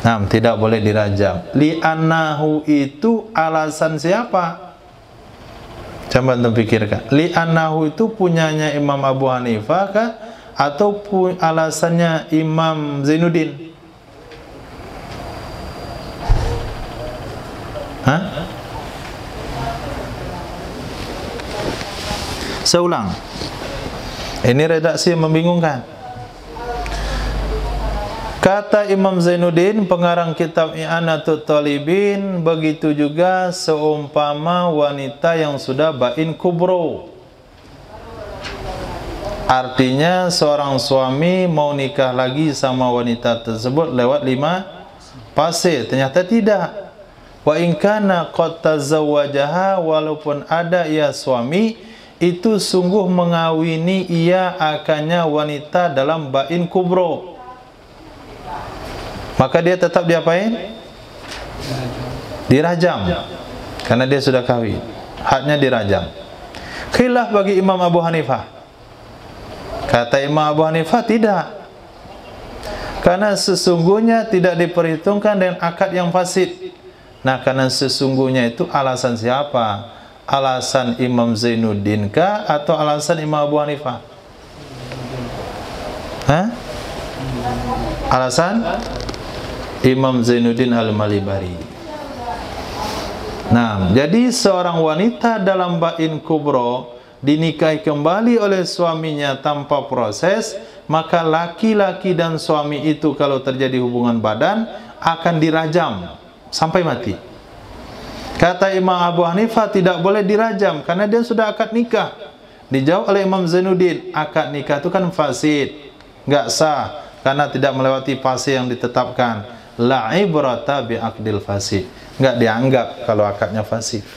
Nah, tidak boleh dirajam. Li'annahu itu alasan siapa? Coba antum pikirkan. Li'annahu itu punyanya Imam Abu Hanifah kah? Atau alasannya Imam Zainuddin? Hah? Saya ulang. Ini redaksi yang membingungkan. Kata Imam Zainuddin, pengarang kitab I'anatul Talibin, begitu juga seumpama wanita yang sudah bain kubro. Artinya seorang suami mau nikah lagi sama wanita tersebut lewat 5 fase. Ternyata tidak. Wa in kana qad tazawwajaha, walaupun ada ia suami, itu sungguh mengawini ia akannya wanita dalam bain kubro. Maka dia tetap diapain? Dirajam. Karena dia sudah kawin, hadnya dirajam. Khilaf bagi Imam Abu Hanifah. Kata Imam Abu Hanifah tidak, karena sesungguhnya tidak diperhitungkan dengan akad yang fasid. Nah, karena sesungguhnya itu alasan siapa? Alasan Imam Zainuddin kah atau alasan Imam Abu Hanifah? Hah? Alasan Imam Zainuddin Al-Malibari. Nah, jadi seorang wanita dalam bain kubro dinikahi kembali oleh suaminya tanpa proses, maka laki-laki dan suami itu kalau terjadi hubungan badan akan dirajam sampai mati. Kata Imam Abu Hanifah tidak boleh dirajam karena dia sudah akad nikah. Dijawab oleh Imam Zainuddin, akad nikah itu kan fasid, enggak sah karena tidak melewati fase yang ditetapkan. La ibrata bi aqdil fasid, enggak dianggap kalau akadnya fasid.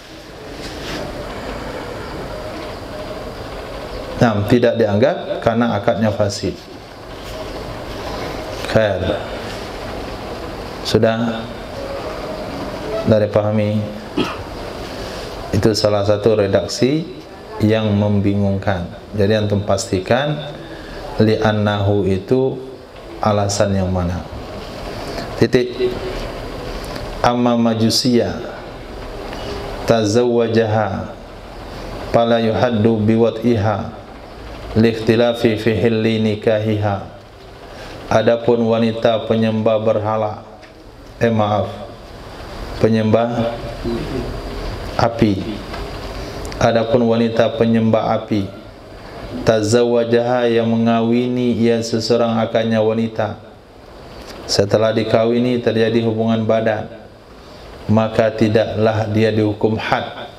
Nah, tidak dianggap karena akadnya fasid. Khair. Sudah dari pahami? Itu salah satu redaksi yang membingungkan. Jadi antum pastikan li'annahu itu alasan yang mana. Titik. Amma majusiyah tazawwajaha fala yuhaddu biwad'iha liikhtilafi fi hilli nikahiha. Adapun wanita penyembah berhala, penyembah api. Adapun wanita penyembah api, tazawwajaha yang mengawini ia seseorang akannya wanita, setelah dikawini terjadi hubungan badan, maka tidaklah dia dihukum had.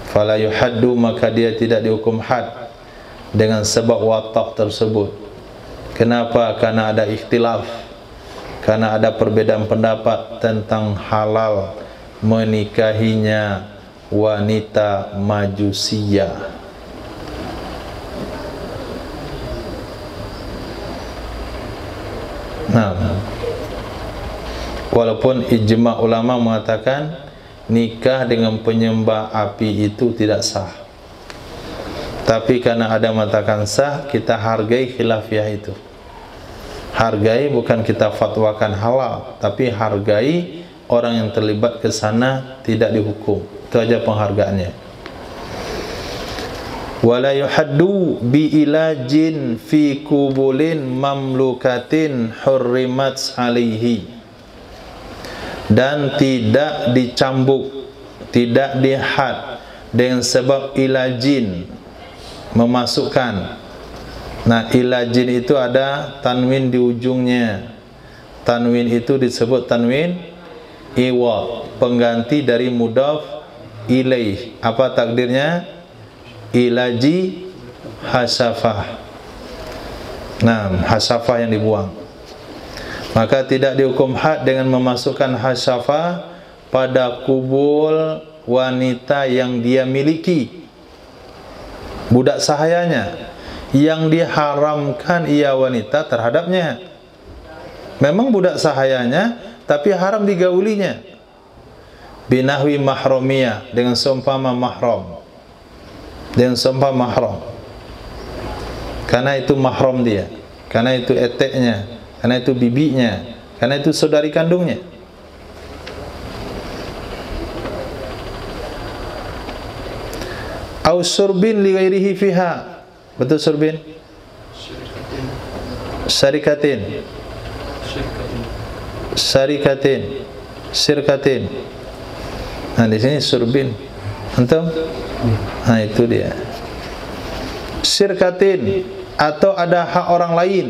Fala yuhaddu, maka dia tidak dihukum had dengan sebab watak tersebut. Kenapa? Karena ada ikhtilaf, karena ada perbedaan pendapat tentang halal menikahinya wanita majusiyah. Nah, walaupun ijma' ulama mengatakan nikah dengan penyembah api itu tidak sah, tapi karena ada mengatakan sah, kita hargai khilafiyah itu. Hargai, bukan kita fatwakan halal, tapi hargai orang yang terlibat ke sana tidak dihukum. Itu aja penghargaannya. Wala yuhaddu bi ilajin fi kubulin mamlukatin hurrimat alaihi, dan tidak dicambuk, tidak dihad dengan sebab ilajin, memasukkan. Nah, ilajin itu ada tanwin di ujungnya. Tanwin itu disebut tanwin iwad, pengganti dari mudhaf ilaih. Apa takdirnya? Ilaji hasafah. Nah, hasafah yang dibuang. Maka tidak dihukum had dengan memasukkan hasafah pada kubul wanita yang dia miliki, budak sahayanya, yang diharamkan ia wanita terhadapnya. Memang budak sahayanya, tapi haram digaulinya. Binahwi mahromiyah, dengan seumpama mahram, dengan seumpama mahram, karena itu mahram dia, karena itu eteknya, karena itu bibinya, karena itu saudari kandungnya. Au surbin li ghairihi fiha. Betul surbin? Syarikatin. Syarikatin. Syirkatin. Nah, di sini surbin. Antum? Nah, itu dia. Syirkatin, atau ada hak orang lain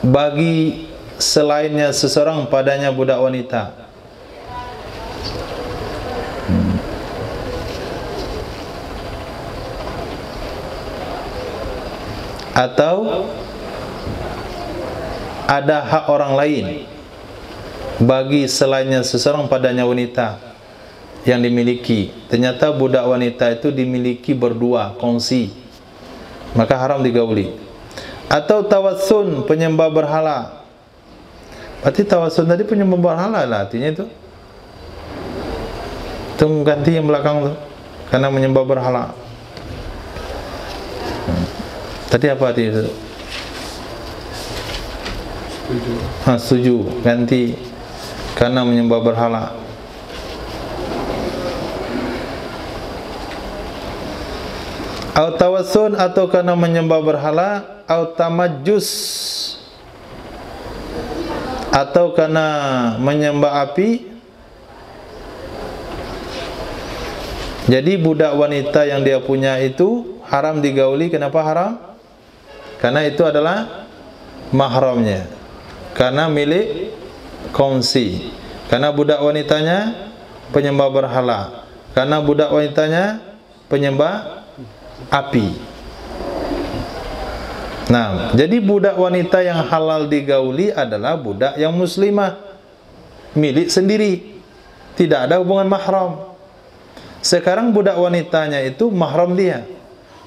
bagi selainnya seseorang padanya budak wanita. Atau ada hak orang lain bagi selainnya seseorang padanya wanita yang dimiliki. Ternyata budak wanita itu dimiliki berdua, kongsi, maka haram digauli. Atau tawassun, penyembah berhala. Berarti tawassun tadi penyembah berhala lah artinya itu. Itu ganti yang belakang tu, karena menyembah berhala. Tadi apa tadi? Setuju. Ganti karena menyembah berhala. Au tawassun, atau karena menyembah berhala. Au tamajjus, atau karena menyembah api. Jadi budak wanita yang dia punya itu haram digauli. Kenapa haram? Karena itu adalah mahramnya, karena milik kongsi. Karena budak wanitanya penyembah berhala, karena budak wanitanya penyembah api. Nah, jadi budak wanita yang halal digauli adalah budak yang muslimah, milik sendiri, tidak ada hubungan mahram. Sekarang budak wanitanya itu mahram dia.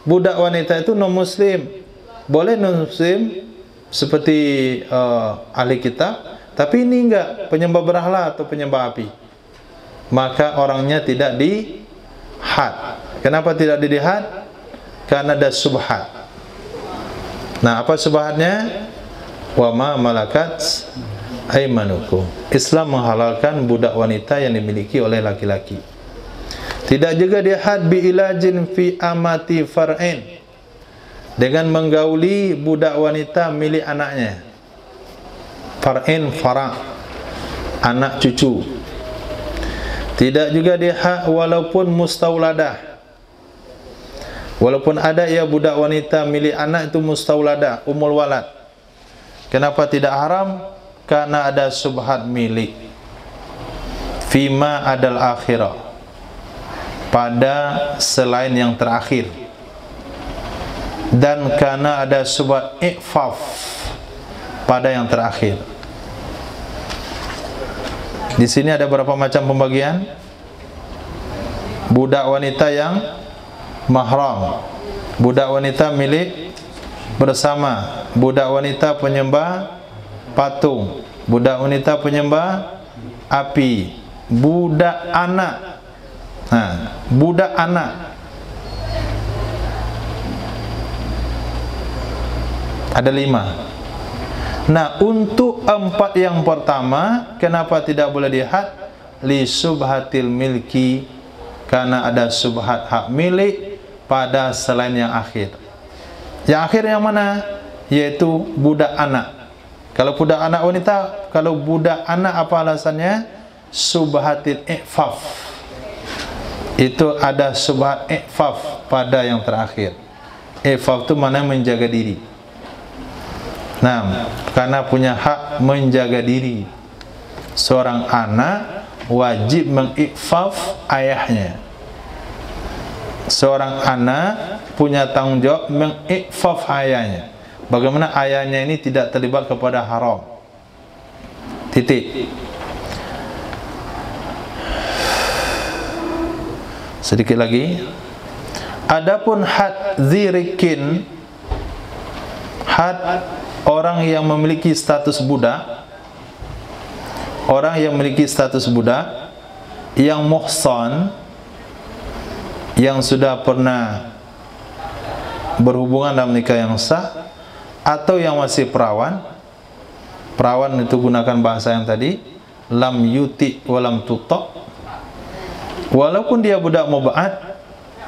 Budak wanita itu non muslim. Boleh non muslim seperti ahli kitab, tapi ini enggak, penyembah berhala atau penyembah api. Maka orangnya tidak dihad. Kenapa tidak dihad? Karena ada subhat. Nah, apa subhatnya? Wa ma malakat aimanukum. Islam menghalalkan budak wanita yang dimiliki oleh laki-laki. Tidak juga dihad bi ilajin fi amati far'in, dengan menggauli budak wanita milik anaknya. Far'in, fara', anak cucu. Tidak juga dihad walaupun mustauladah, walaupun ada ya budak wanita milik anak itu mustauladah, umul walad. Kenapa tidak haram? Karena ada subhat milik. Fima adal akhirah, pada selain yang terakhir, dan karena ada subhat i'faf pada yang terakhir. Di sini ada berapa macam pembagian? Budak wanita yang mahram, budak wanita milik bersama, budak wanita penyembah patung, budak wanita penyembah api, budak anak. Nah, budak anak ada 5. Nah, untuk 4 yang pertama, kenapa tidak boleh dihad? Li subhatil milki, karena ada subhat hak milik pada selain yang akhir. Yang akhir yang mana? Yaitu budak anak. Kalau budak anak wanita, kalau budak anak apa alasannya? Subhatil i'faf. Itu ada subhat i'faf pada yang terakhir. I'faf itu mana? Menjaga diri. Nah, karena punya hak menjaga diri. Seorang anak wajib meng'ifaf ayahnya. Seorang anak punya tanggung jawab meng'ifaf ayahnya. Bagaimana ayahnya ini tidak terlibat kepada haram. Titik. Sedikit lagi. Adapun had zirikin, had orang yang memiliki status budak, orang yang memiliki status budak, yang muhsan, yang sudah pernah berhubungan dalam nikah yang sah, atau yang masih perawan. Perawan itu gunakan bahasa yang tadi, lam yuti walam tutok. Walaupun dia budak muba'ad,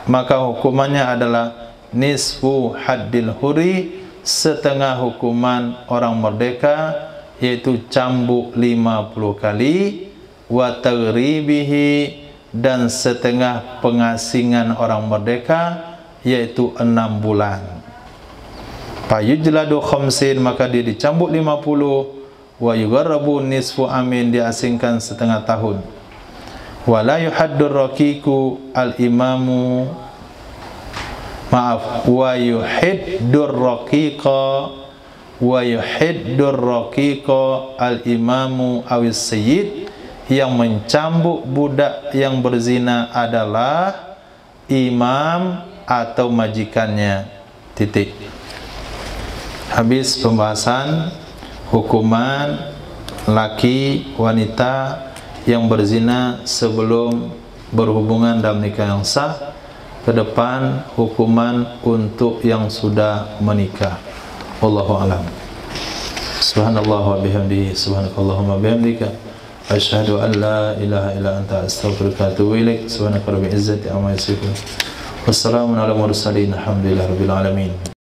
maka hukumannya adalah nisfu haddil huri, setengah hukuman orang merdeka, yaitu cambuk 50 kali, wa taghribihi, dan setengah pengasingan orang merdeka, yaitu 6 bulan. Fayujladu khamsin, maka dia dicambuk 50, wa yugharrabu nisfu amin, diasingkan setengah tahun. Wala yuhaddur raqiqu al-imamu, maaf, wa yuhiddur raqiqa, wa yuhiddur raqiqa al-imamu awis sayyid, yang mencambuk budak yang berzina adalah imam atau majikannya. Titik. Habis pembahasan hukuman laki wanita yang berzina sebelum berhubungan dalam nikah yang sah. ke depan hukuman untuk yang sudah menikah. Wallahu a'lam. Subhanallah wa bihamdihi, subhanakallahumma bihamdika, asyhadu an la ilaha illa anta, astaghfiruka wa atubu ilaik. Subhanaka rabbil izzati amma yasifun. Wassalamun ala mursalin, alhamdulillahi rabbil alamin.